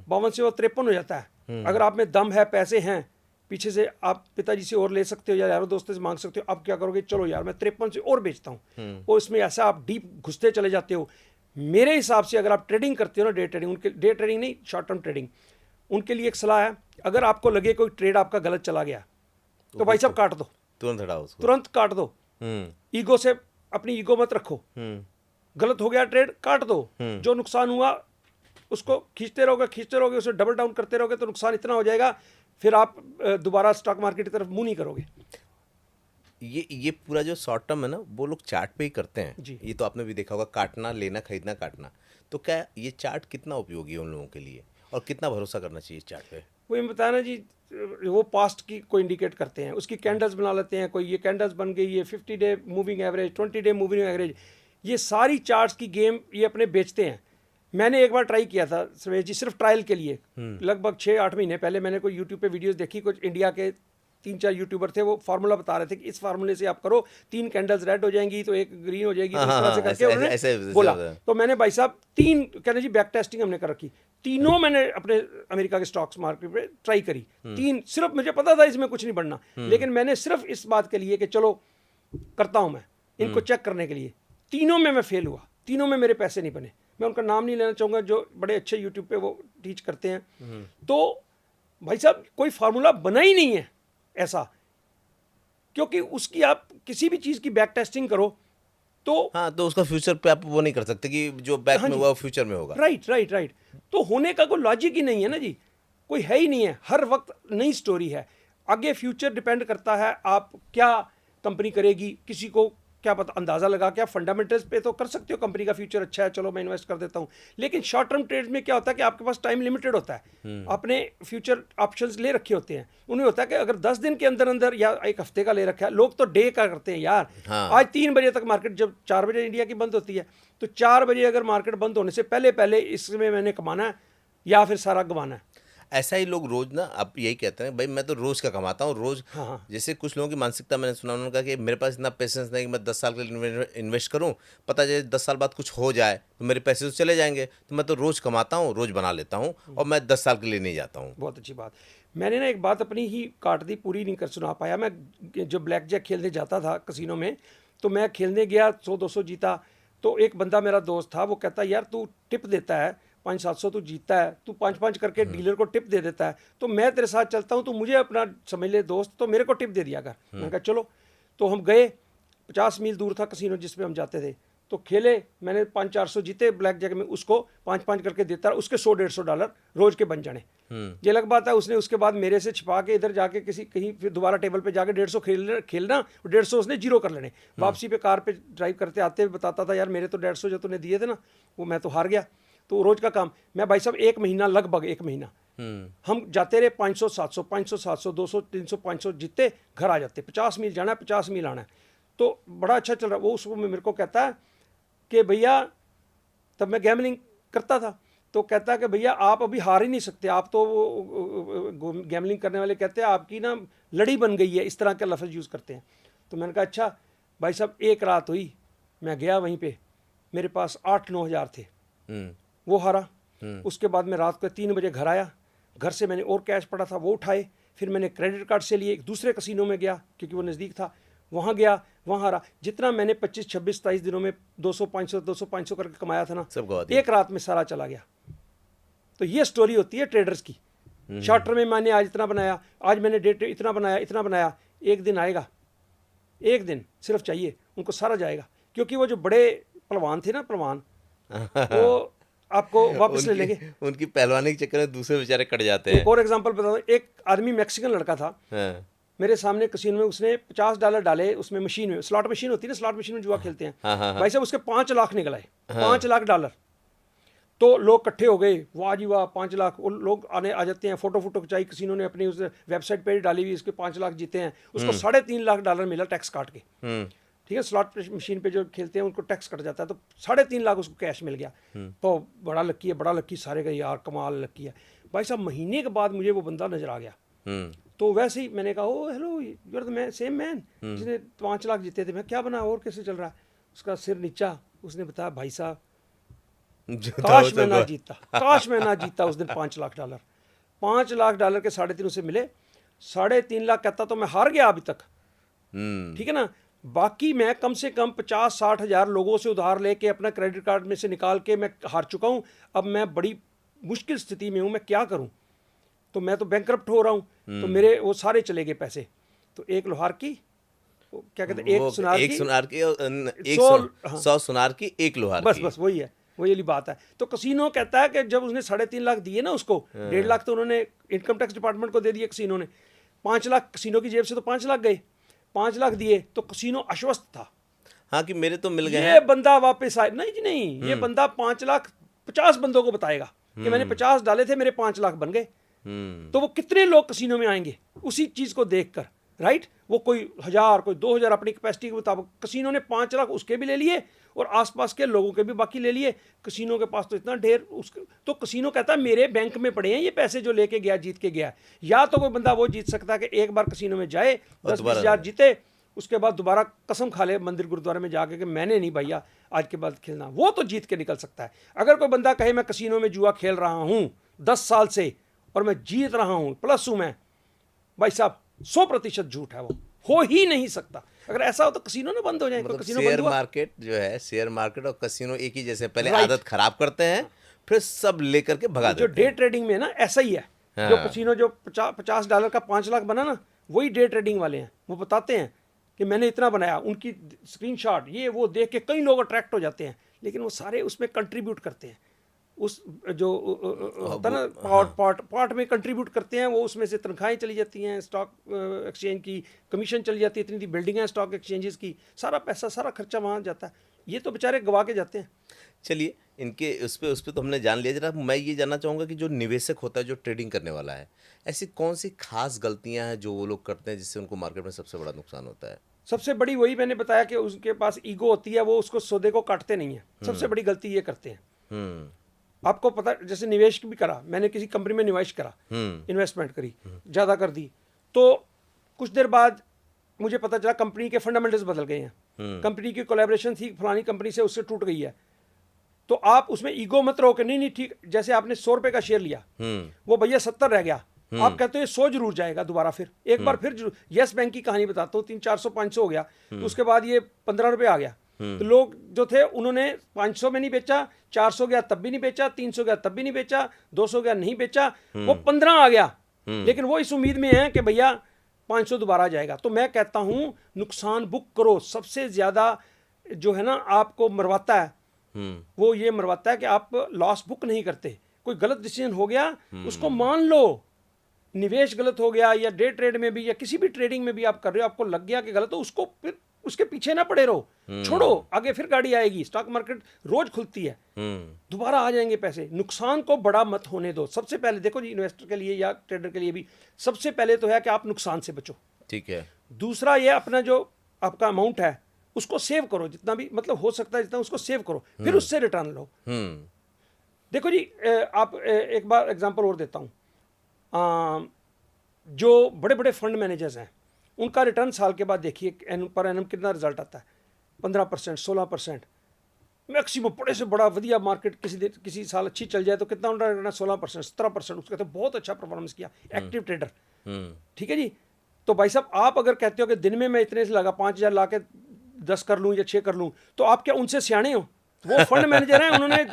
[SPEAKER 2] 52 से वो 53 हो जाता है। अगर आप में दम है, पैसे हैं, पीछे से आप पिताजी से और ले सकते हो या यारों दोस्तों से मांग सकते हो, आप क्या करोगे, चलो यार मैं 53 से और बेचता हूँ, और इसमें ऐसा आप डीप घुसते चले जाते हो। मेरे हिसाब से अगर आप ट्रेडिंग करते हो ना, डे ट्रेडिंग, उनके डे ट्रेडिंग नहीं, शॉर्ट टर्म ट्रेडिंग, उनके लिए एक सलाह है, अगर आपको लगे कोई ट्रेड आपका गलत चला गया तो भाई साहब काट दो, तुरंत हटाओ उसको, तुरंत काट दो। ईगो से अपनी ईगो मत रखो, गलत हो गया ट्रेड काट दो, जो नुकसान हुआ उसको खींचते रहोगे उसे डबल डाउन करते रहोगे तो नुकसान इतना हो जाएगा, फिर आप दोबारा स्टॉक मार्केट की तरफ मुंह नहीं करोगे।
[SPEAKER 1] ये पूरा जो शॉर्ट टर्म है ना, वो लोग चार्ट पे ही करते हैं
[SPEAKER 2] जी।
[SPEAKER 1] ये तो आपने भी देखा होगा, काटना, लेना, खरीदना, काटना। तो क्या ये चार्ट कितना उपयोगी है उन लोगों के लिए, और कितना भरोसा करना चाहिए चार्ट पे?
[SPEAKER 2] वही बताया ना जी, वो पास्ट की को इंडिकेट करते हैं, उसकी कैंडल्स बना लेते हैं, कोई ये कैंडल्स बन गई, ये 50 day moving average, 20 day moving average, ये सारी चार्ट्स की गेम ये अपने बेचते हैं। मैंने एक बार ट्राई किया था सुरेश जी, सिर्फ ट्रायल के लिए, लगभग 6-8 महीने पहले मैंने कोई यूट्यूब पे वीडियोस देखी, कुछ इंडिया के 3-4 यूट्यूबर थे, वो फार्मूला बता रहे थे कि इस फार्मूले से आप करो, 3 कैंडल्स रेड हो जाएंगी तो एक ग्रीन हो जाएगी, इस तरह से करके उन्होंने बोला। तो मैंने भाई साहब 3 कहने जी बैक टेस्टिंग हमने कर रखी, तीनों मैंने अपने अमेरिका के स्टॉक्स मार्केट पे ट्राई करी, 3 सिर्फ, मुझे पता था इसमें कुछ नहीं बढ़ना, लेकिन मैंने सिर्फ इस बात के लिए कि चलो करता हूँ मैं इनको चेक करने के लिए, तीनों में मैं फेल हुआ, तीनों में मेरे पैसे नहीं बने। मैं उनका नाम नहीं लेना चाहूँगा, जो बड़े अच्छे यूट्यूब पे वो टीच करते हैं। तो भाई साहब कोई फार्मूला बना ही नहीं है ऐसा, क्योंकि उसकी आप किसी भी चीज़ की बैक टेस्टिंग करो तो
[SPEAKER 1] हाँ, तो उसका फ्यूचर पे आप वो नहीं कर सकते कि जो बैक में हुआ फ्यूचर में होगा।
[SPEAKER 2] राइट। तो होने का कोई लॉजिक ही नहीं है ना जी, कोई है ही नहीं है, हर वक्त नई स्टोरी है, आगे फ्यूचर डिपेंड करता है आप क्या कंपनी करेगी, किसी को क्या पता, अंदाज़ा लगा के आप फंडामेंटल्स पे तो कर सकते हो कंपनी का फ्यूचर अच्छा है चलो मैं इन्वेस्ट कर देता हूँ, लेकिन शॉर्ट टर्म ट्रेड्स में क्या होता है कि आपके पास टाइम लिमिटेड होता है, आपने फ्यूचर ऑप्शंस ले रखे होते हैं, उन्हें होता है कि अगर 10 दिन के अंदर अंदर या एक हफ्ते का ले रखा है, लोग तो डे का करते हैं यार।
[SPEAKER 1] हाँ।
[SPEAKER 2] आज 3 बजे तक मार्केट, जब 4 बजे इंडिया की बंद होती है, तो 4 बजे अगर मार्केट बंद होने से पहले पहले इसमें मैंने कमाना है या फिर सारा गंवाना है।
[SPEAKER 1] ऐसा ही लोग रोज ना, आप यही कहते हैं भाई मैं तो रोज का कमाता हूँ रोज।
[SPEAKER 2] हाँ।
[SPEAKER 1] जैसे कुछ लोगों की मानसिकता मैंने सुना, उन्होंने कहा कि मेरे पास इतना पेशेंस नहीं कि मैं 10 साल के लिए इन्वेस्ट करूँ, पता चले 10 साल बाद कुछ हो जाए तो मेरे पैसे तो चले जाएंगे, तो मैं तो रोज कमाता हूँ, रोज बना लेता हूँ, और मैं 10 साल के लिए नहीं जाता हूँ।
[SPEAKER 2] बहुत अच्छी बात। मैंने ना एक बात अपनी ही काट दी, पूरी नहीं कर सुना पाया। मैं जब ब्लैक जैक खेलने जाता था कसिनो में, तो मैं खेलने गया, 100-200 जीता, तो एक बंदा मेरा दोस्त था, वो कहता यार तू टिप देता है 500-700, तू जीतता है, तू 5-5 करके डीलर को टिप दे देता है, तो मैं तेरे साथ चलता हूँ, तो मुझे अपना समझ ले दोस्त, तो मेरे को टिप दे दिया कर। मैंने कहा चलो, तो हम गए, 50 मील दूर था कसिनो जिस पे हम जाते थे, तो खेले, मैंने 500-400 जीते ब्लैक जैक में, उसको 5-5 करके देता, उसके $100-150 रोज के बन जाने। ये अलग बात है, उसने उसके बाद मेरे से छिपा के इधर जाके कहीं फिर दोबारा टेबल पे जाके 150 खेलना, 150 उसने जीरो कर लेने। वापसी पे कार पे ड्राइव करते आते हुए बताता था यार मेरे तो 150 जो तूने दिए थे ना, वो मैं तो हार गया। तो रोज का काम, मैं भाई साहब 1 महीना, लगभग 1 महीना हम जाते रहे, 500-700 500-700 200-300 500 जीतते, घर आ जाते, 50 मील जाना है, 50 मील आना है, तो बड़ा अच्छा चल रहा। वो उसको मेरे को कहता है कि भैया, तब मैं गैमलिंग करता था, तो कहता है कि भैया आप अभी हार ही नहीं सकते, आप तो गैमलिंग करने वाले कहते हैं आपकी ना लड़ी बन गई है, इस तरह के लफ्ज़ यूज़ करते हैं। तो मैंने कहा अच्छा, भाई साहब एक रात हुई, मैं गया वहीं पे, मेरे पास 8-9 हज़ार थे, वो हारा। उसके बाद मैं रात को 3 बजे घर आया, घर से मैंने और कैश पड़ा था वो उठाए, फिर मैंने क्रेडिट कार्ड से लिए, एक दूसरे कसिनो में गया क्योंकि वो नज़दीक था, वहाँ गया, वहाँ हारा। जितना मैंने 25, 26, 27 दिनों में 200, 500, 200, 500 करके कमाया था ना,
[SPEAKER 1] सब गवा दिया।
[SPEAKER 2] एक रात में सारा चला गया। तो ये स्टोरी होती है ट्रेडर्स की। शॉर्ट टर्म में मैंने आज इतना बनाया, आज मैंने डेट इतना बनाया, इतना बनाया, एक दिन आएगा, एक दिन सिर्फ चाहिए, उनको सारा जाएगा। क्योंकि वो जो बड़े पहलवान थे ना, पहलवान, वो आपको वापस ले लेंगे।
[SPEAKER 1] उनकी पहलवानी के चक्कर में दूसरे बेचारे कट जाते हैं।
[SPEAKER 2] एक और एग्जांपल बता दो, एक आदमी मैक्सिकन लड़का था,
[SPEAKER 1] हाँ,
[SPEAKER 2] मेरे सामने कसिनो में, उसने $50 डाले उसमें, मशीन में, स्लॉट मशीन होती है ना, स्लॉट मशीन में जुआ खेलते हैं।
[SPEAKER 1] हाँ।
[SPEAKER 2] भाई साहब उसके 5 लाख निकल आए, $5 लाख। तो लोग इकट्ठे हो गए, वाह जी वाह 5 लाख। वो लोग आने आ जाते हैं, फोटो खिंचाई, कसिनो ने अपनी उस वेबसाइट पे डाली हुई, इसके 5 लाख जीते हैं। उसको $3.5 लाख मिला टैक्स काट के। ठीक है, स्लॉट मशीन पे जो खेलते हैं उनको टैक्स कट जाता है, तो 3.5 लाख उसको कैश मिल गया। तो बड़ा लक्की है, बड़ा लक्की, सारे का यार कमाल लक्की है। भाई साहब महीने के बाद मुझे वो बंदा नजर आ गया। तो वैसे ही मैंने कहा, oh hello you are the man, same man जिसने 5 लाख जीते थे। मैं क्या बना और कैसे चल रहा है? उसका सिर नीचा, उसने बताया भाई साहब काश मैं ना जीता, काश मैं ना जीता उस दिन $5 लाख। $5 लाख के 3.5 उसे मिले, 3.5 लाख कहता तो मैं हार गया अभी तक। ठीक है ना। बाकी मैं कम से कम 50-60 हज़ार लोगों से उधार लेके अपना क्रेडिट कार्ड में से निकाल के मैं हार चुका हूँ। अब मैं बड़ी मुश्किल स्थिति में हूँ, मैं क्या करूँ? तो मैं तो बैंकरप्ट हो रहा हूँ। तो मेरे वो सारे चले गए पैसे। तो एक लोहार की, क्या कहते हैं, एक सुनार की,
[SPEAKER 1] 100 सुनार की, एक लोहार
[SPEAKER 2] बस
[SPEAKER 1] की।
[SPEAKER 2] बस वही है, वही वाली बात है। तो कसिनो कहता है कि जब उसने 3.5 लाख दिए ना उसको, 1.5 लाख तो उन्होंने इनकम टैक्स डिपार्टमेंट को दे दिए कसिनो ने, 5 लाख कसिनो की जेब से तो 5 लाख गए, 5 लाख दिए तो कसिनो आश्वस्त था,
[SPEAKER 1] हाँ कि मेरे तो मिल गए
[SPEAKER 2] ये
[SPEAKER 1] हैं।
[SPEAKER 2] बंदा वापस आए। नहीं जी नहीं, ये बंदा 5 लाख 50 बंदों को बताएगा कि मैंने 50 डाले थे, मेरे 5 लाख बन गए। तो वो कितने लोग कसिनो में आएंगे उसी चीज को देखकर, राइट? वो कोई 1000, कोई 2000 अपनी कैपेसिटी के मुताबिक। कसिनो ने 5 लाख उसके भी ले लिए और आसपास के लोगों के भी बाकी ले लिए। कसिनो के पास तो इतना ढेर, उसके तो कसिनो कहता है मेरे बैंक में पड़े हैं ये पैसे जो लेके गया, जीत के गया। या तो कोई बंदा वो जीत सकता है कि एक बार कसिनो में जाए, 10-20 हज़ार जीते, उसके बाद दोबारा कसम खा ले मंदिर गुरुद्वारे में जाके कि मैंने नहीं भैया आज के बाद खेलना, वो तो जीत के निकल सकता है। अगर कोई बंदा कहे मैं कसिनो में जुआ खेल रहा हूँ 10 साल से और मैं जीत रहा हूँ, प्लस हूँ मैं, भाई साहब 100% झूठ है, वो हो ही नहीं सकता। अगर ऐसा हो तो कसिनो ना बंद हो जाए।
[SPEAKER 1] मतलब
[SPEAKER 2] कसिनो
[SPEAKER 1] शेयर
[SPEAKER 2] बंद हुआ,
[SPEAKER 1] मार्केट जो है, शेयर मार्केट और कसिनो एक ही जैसे, पहले आदत खराब करते हैं फिर सब लेकर के भगा
[SPEAKER 2] जो
[SPEAKER 1] देते हैं।
[SPEAKER 2] डे ट्रेडिंग में है ना ऐसा ही है। जो कसिनो जो $50 का 5 लाख बना ना, वही डे ट्रेडिंग वाले हैं। वो बताते हैं कि मैंने इतना बनाया, उनकी स्क्रीनशॉट ये वो देख के कई लोग अट्रैक्ट हो जाते हैं, लेकिन वो सारे उसमें कंट्रीब्यूट करते हैं। उस जो होता ना पार्ट में कंट्रीब्यूट करते हैं, वो उसमें से तनख्वाहें चली जाती हैं, स्टॉक एक्सचेंज की कमीशन चली जाती है, इतनी बिल्डिंग है स्टॉक एक्सचेंजेस की, सारा पैसा सारा खर्चा वहाँ जाता है। ये तो बेचारे गवा के जाते हैं।
[SPEAKER 1] चलिए इनके उस पे तो हमने जान लिया। जरा मैं ये जानना चाहूँगा कि जो निवेशक होता है, जो ट्रेडिंग करने वाला है, ऐसी कौन सी खास गलतियाँ हैं जो वो लोग करते हैं जिससे उनको मार्केट में सबसे बड़ा नुकसान होता है?
[SPEAKER 2] सबसे बड़ी वही मैंने बताया कि उसके पास ईगो होती है, वो उसको सौदे को काटते नहीं है। सबसे बड़ी गलती ये करते हैं। आपको पता, जैसे निवेश भी करा मैंने, किसी कंपनी में निवेश करा, इन्वेस्टमेंट करी, ज़्यादा कर दी, तो कुछ देर बाद मुझे पता चला कंपनी के फंडामेंटल्स बदल गए हैं, कंपनी की कोलैबोरेशन थी फलानी कंपनी से, उससे टूट गई है। तो आप उसमें ईगो मत रहो कि नहीं नहीं ठीक, जैसे आपने 100 रुपये का शेयर लिया, वो भैया 70 रह गया, आप कहते हो ये 100 जरूर जाएगा दोबारा, फिर एक बार फिर जरूर। यस बैंक की कहानी बताता हूँ, 300-400-500 हो गया, तो उसके बाद ये 15 रुपये आ गया। तो लोग जो थे उन्होंने 500 में नहीं बेचा, 400 गया तब भी नहीं बेचा, 300 गया तब भी नहीं बेचा, 200 गया नहीं बेचा, वो 15 आ गया। लेकिन वो इस उम्मीद में है कि भैया 500 दोबारा जाएगा। तो मैं कहता हूँ नुकसान बुक करो। सबसे ज़्यादा जो है ना आपको मरवाता है, वो ये मरवाता है कि आप लॉस बुक नहीं करते। कोई गलत डिसीजन हो गया उसको मान लो, निवेश गलत हो गया, या डे ट्रेड में भी या किसी भी ट्रेडिंग में भी आप कर रहे हो, आपको लग गया कि गलत हो, उसको फिर उसके पीछे ना पड़े रहो, छोड़ो, आगे फिर गाड़ी आएगी। स्टॉक मार्केट रोज खुलती है, दोबारा आ जाएंगे पैसे। नुकसान को बड़ा मत होने दो। सबसे पहले देखो जी, इन्वेस्टर के लिए या ट्रेडर के लिए भी सबसे पहले तो है कि आप नुकसान से बचो।
[SPEAKER 1] ठीक है।
[SPEAKER 2] दूसरा ये अपना जो आपका अमाउंट है उसको सेव करो, जितना भी मतलब हो सकता है जितना उसको सेव करो, फिर उससे रिटर्न लो। देखो जी, आप एक बार एग्जांपल और देता हूँ। जो बड़े बड़े फंड मैनेजर्स हैं उनका रिटर्न साल के बाद देखिए पर एनम कितना रिजल्ट आता है, 15%, 16%, मैक्सिमम बड़े से बड़ा वधिया मार्केट किसी साल अच्छी चल जाए तो कितना उनका रिटर्न 16%, 17%, उसके तो बहुत अच्छा परफॉर्मेंस किया एक्टिव ट्रेडर। ठीक है जी। तो भाई साहब आप अगर कहते हो कि दिन में मैं इतने से लगा 5,000 ला के 10 कर लूँ या 6 कर लूँ, तो आप क्या उनसे सियाने हो? वो फंड मैनेजर हैं, उन्होंने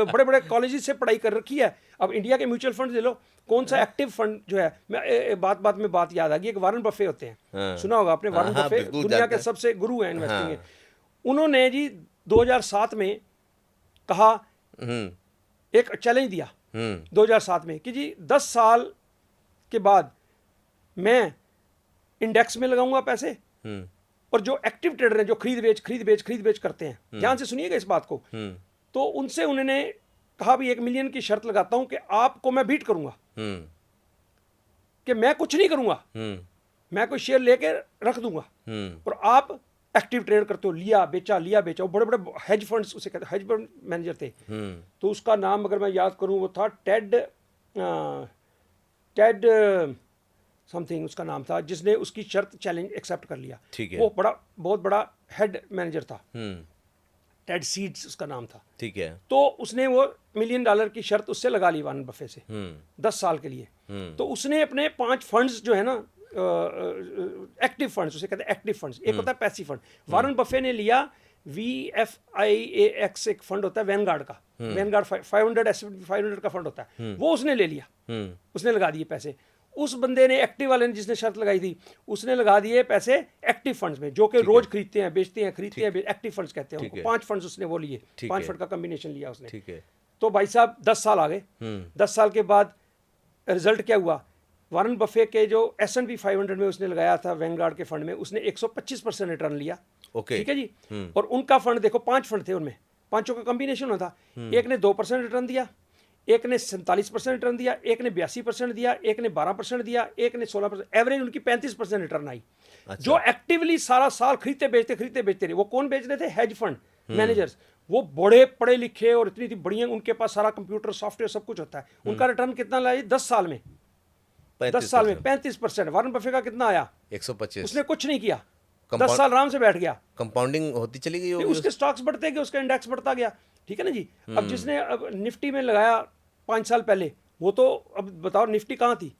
[SPEAKER 2] बड़े बड़े कॉलेज से पढ़ाई कर रखी है। अब इंडिया के म्यूचुअल फंड ले लो, कौन सा एक्टिव फंड जो है, मैं बात में बात याद आ गई, एक वारन बफे होते हैं, सुना होगा आपने, वारन बफे दुनिया के सबसे गुरु हैं इन्वेस्टिंग में। उन्होंने जी 2007 में कहा, एक चैलेंज दिया 2007 में कि जी 10 साल के बाद मैं इंडेक्स में लगाऊंगा पैसे, और जो एक्टिव ट्रेडर हैं, जो खरीद बेच करते हैं, ध्यान से सुनिएगा इस बात को, तो उनसे उन्होंने कहा भी 1 मिलियन की शर्त लगाता हूं कि आपको मैं बीट करूंगा, कि मैं कुछ नहीं करूंगा, मैं कोई शेयर लेके रख दूंगा, और आप एक्टिव ट्रेड करते हो, लिया बेचा। वो बड़े बड़े हेज फंड्स, उसे कहते हैं हेज फंड मैनेजर थे। तो उसका नाम अगर मैं याद करूं, वो था टेड समथिंग उसका नाम था, जिसने उसकी शर्त चैलेंज एक्सेप्ट कर लिया। वो बहुत बड़ा हेड मैनेजर था, टेड सीड्स उसका नाम था।
[SPEAKER 1] ठीक है।
[SPEAKER 2] तो उसने वो $1 मिलियन की शर्त उससे लगा ली वारन बफे से 10 साल के लिए। तो उसने अपने 5 फंड्स जो है ना, एक्टिव फंड्स, उसे कहते हैं एक्टिव फंड्स, एक होता है पैसिव फंड। वारन बफे ने लिया VFIAX, एक फंड होता है वैनगार्ड का, वैनगार्ड 500 का फंड होता है, वो उसने ले लिया, उसने लगा दिए पैसे। उस बंदे ने, एक्टिव वाले ने जिसने शर्त लगाई थी, उसने लगा दिए पैसे एक्टिव फंड्स में, जो कि रोज खरीदते हैं बेचते हैं, एक्टिव फंड्स कहते हैं उनको। 5 फंड्स उसने वो लिए, 5 फंड का कॉम्बिनेशन लिया उसने।
[SPEAKER 1] ठीक है।
[SPEAKER 2] तो भाई साहब 10 साल आ गए। 10 साल के बाद रिजल्ट क्या हुआ? वारन बफे के जो S&P 500 में उसने लगाया था वैनगार्ड के फंड में, उसने 125% रिटर्न लिया। ठीक है जी। और उनका फंड देखो, 5 फंड थे, उनमें 5 का कॉम्बिनेशन होता। एक ने 2% रिटर्न दिया, एक ने 47% रिटर्न दिया, एक ने 82% दिया, एक ने 12% दिया, एक ने 16%, एवरेज उनकी 35% रिटर्न आई। अच्छा। जो एक्टिवली सारा साल खरीदते बेचते रहे। वो कौन बेच रहे थे? Hedge fund managers. वो बड़े पढ़े लिखे और इतनी बढ़िया, उनके पास सारा कंप्यूटर सॉफ्टवेयर सब कुछ होता है। उनका रिटर्न कितना लाया 10 साल में? 10 साल में 35%। वारन बफे का कितना आया?
[SPEAKER 1] 125।
[SPEAKER 2] उसने कुछ नहीं किया, 10 साल आराम से बैठ गया,
[SPEAKER 1] कंपाउंडिंग होती चली गई,
[SPEAKER 2] उसके स्टॉक्स बढ़ते गए, उसका इंडेक्स बढ़ता गया। ठीक है ना जी। अब जिसने अब निफ्टी में लगाया 5 साल पहले, वो तो अब बताओ निफ्टी कहाँ थी?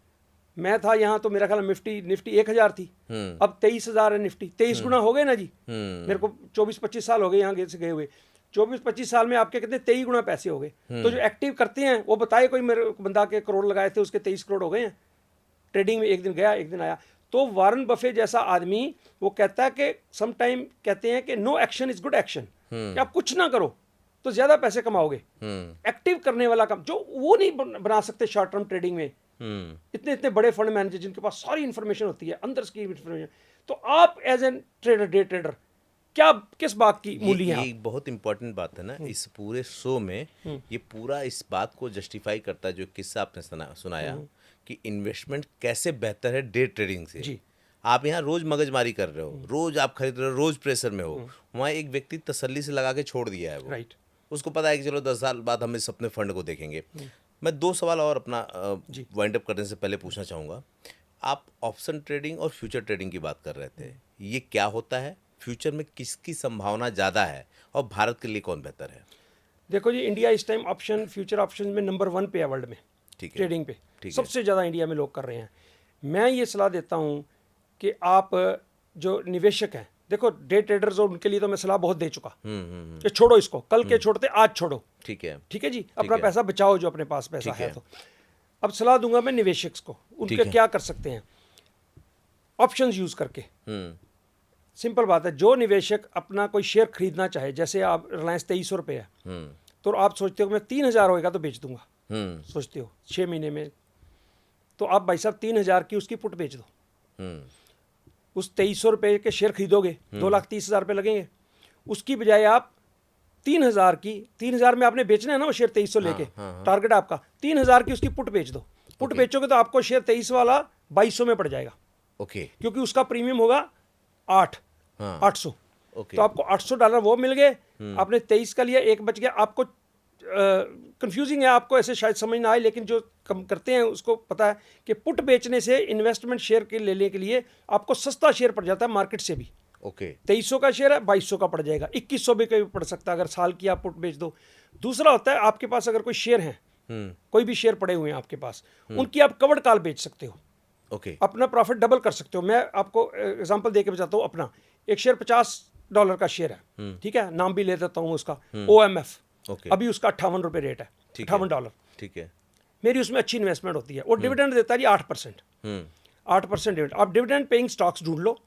[SPEAKER 2] मैं था यहाँ तो मेरा ख्याल निफ्टी 1000 थी, अब 23,000 है निफ्टी। 23 गुना हो गए ना जी। मेरे को 24-25 साल हो गए यहाँ गए हुए। 24-25 साल में आपके कितने 23 गुना पैसे हो गए। तो जो एक्टिव करते हैं वो बताए, कोई मेरे बंदा के करोड़ लगाए थे, उसके 23 करोड़ हो गए हैं ट्रेडिंग में। एक दिन गया एक दिन आया। तो वारन बफे जैसा आदमी वो कहता है कि सम टाइम कहते हैं कि no action is good action, कि आप कुछ ना करो तो ज्यादा पैसे कमाओगे। एक्टिव करने वाला काम जो वो नहीं बना सकते शॉर्ट टर्म ट्रेडिंग में। इतने बड़े फंड मैनेजर जिनके पास सारी इंफॉर्मेशन होती है, अंदर की इंफॉर्मेशन। तो आप as an trader, day trader, क्या किस बात की मूल्य है?
[SPEAKER 1] ये बहुत इंपॉर्टेंट बात है ना इस पूरे शो में। ये पूरा इस बात को जस्टिफाई करता है जो किस्सा आपने सुनाया कि इन्वेस्टमेंट कैसे बेहतर है डे ट्रेडिंग से।
[SPEAKER 2] जी।
[SPEAKER 1] आप यहाँ रोज मगजमारी कर रहे हो, रोज आप खरीद रहे हो, रोज प्रेशर में हो। वहाँ एक व्यक्ति तसल्ली से लगा के छोड़ दिया है वो।
[SPEAKER 2] राइट।
[SPEAKER 1] उसको पता है कि चलो 10 साल बाद हम इस अपने फंड को देखेंगे। मैं 2 सवाल और अपना वाइंड अप करने से पहले पूछना चाहूँगा। आप ऑप्शन ट्रेडिंग और फ्यूचर ट्रेडिंग की बात कर रहे थे, ये क्या होता है? फ्यूचर में किसकी संभावना ज़्यादा है और भारत के लिए कौन बेहतर है?
[SPEAKER 2] देखो जी, इंडिया इस टाइम फ्यूचर ऑप्शन में नंबर 1 पे है वर्ल्ड में। ठीक है। ट्रेडिंग पे सबसे ज़्यादा इंडिया में लोग कर रहे हैं। मैं ये सलाह देता हूँ कि आप जो निवेशक हैं, देखो डे ट्रेडर्स और उनके लिए तो मैं सलाह बहुत दे चुका कि छोड़ो इसको, कल के छोड़ते आज छोड़ो। ठीक है जी। अपना पैसा बचाओ जो अपने पास पैसा है। तो अब सलाह दूंगा मैं निवेशक को, उनके क्या कर सकते हैं ऑप्शंस यूज करके। सिंपल बात है, जो निवेशक अपना कोई शेयर खरीदना चाहे, जैसे आप रिलायंस 2300 रुपये है, तो आप सोचते हो मैं 3000 होएगा तो बेच दूंगा, सोचते हो 6 महीने में, तो आप भाई साहब 3000 की उसकी पुट बेच दो। उस 2300 रुपये के शेयर खरीदोगे, 2,30,000 रुपये लगेंगे। उसकी बजाय आप 3000 में आपने बेचना है ना वो शेयर 2300 लेके, टारगेट आपका 3000 की उसकी पुट बेच दो। पुट बेचोगे तो आपको शेयर 23 वाला 2200 में पड़ जाएगा। क्योंकि उसका प्रीमियम होगा 800। तो आपको $800 वो मिल गए। आपने 23 का लिया, एक बच गया, आपको कंफ्यूजिंग है, आपको ऐसे शायद समझ ना आए, लेकिन जो कम करते हैं उसको पता है कि पुट बेचने से इन्वेस्टमेंट शेयर के लेने के लिए आपको सस्ता शेयर पड़ जाता है मार्केट से भी।
[SPEAKER 1] ओके
[SPEAKER 2] 2300 का शेयर है 2200 का पड़ जाएगा, 2100 भी कभी पड़ सकता है अगर साल की आप पुट बेच दो। दूसरा होता है आपके पास अगर कोई शेयर हैं, कोई भी शेयर पड़े हुए हैं आपके पास, उनकी आप कवर्ड कॉल बेच सकते हो,
[SPEAKER 1] ओके
[SPEAKER 2] अपना प्रॉफिट डबल कर सकते हो। मैं आपको एग्जांपल देके बताता हूँ अपना। एक शेयर $50 का शेयर है, ठीक है, नाम भी ले देता हूँ उसका, OMF।
[SPEAKER 1] ओके
[SPEAKER 2] अभी उसका $58 रेट है,
[SPEAKER 1] ठीक है।
[SPEAKER 2] $58।
[SPEAKER 1] ठीक है
[SPEAKER 2] मेरी उसमें अच्छी इन्वेस्टमेंट होती है, और डिविडेंड देता है जी 8%। 8% डिविडेंड। आप डिविडेंड पेइंग स्टॉक्स ढूंढ लो।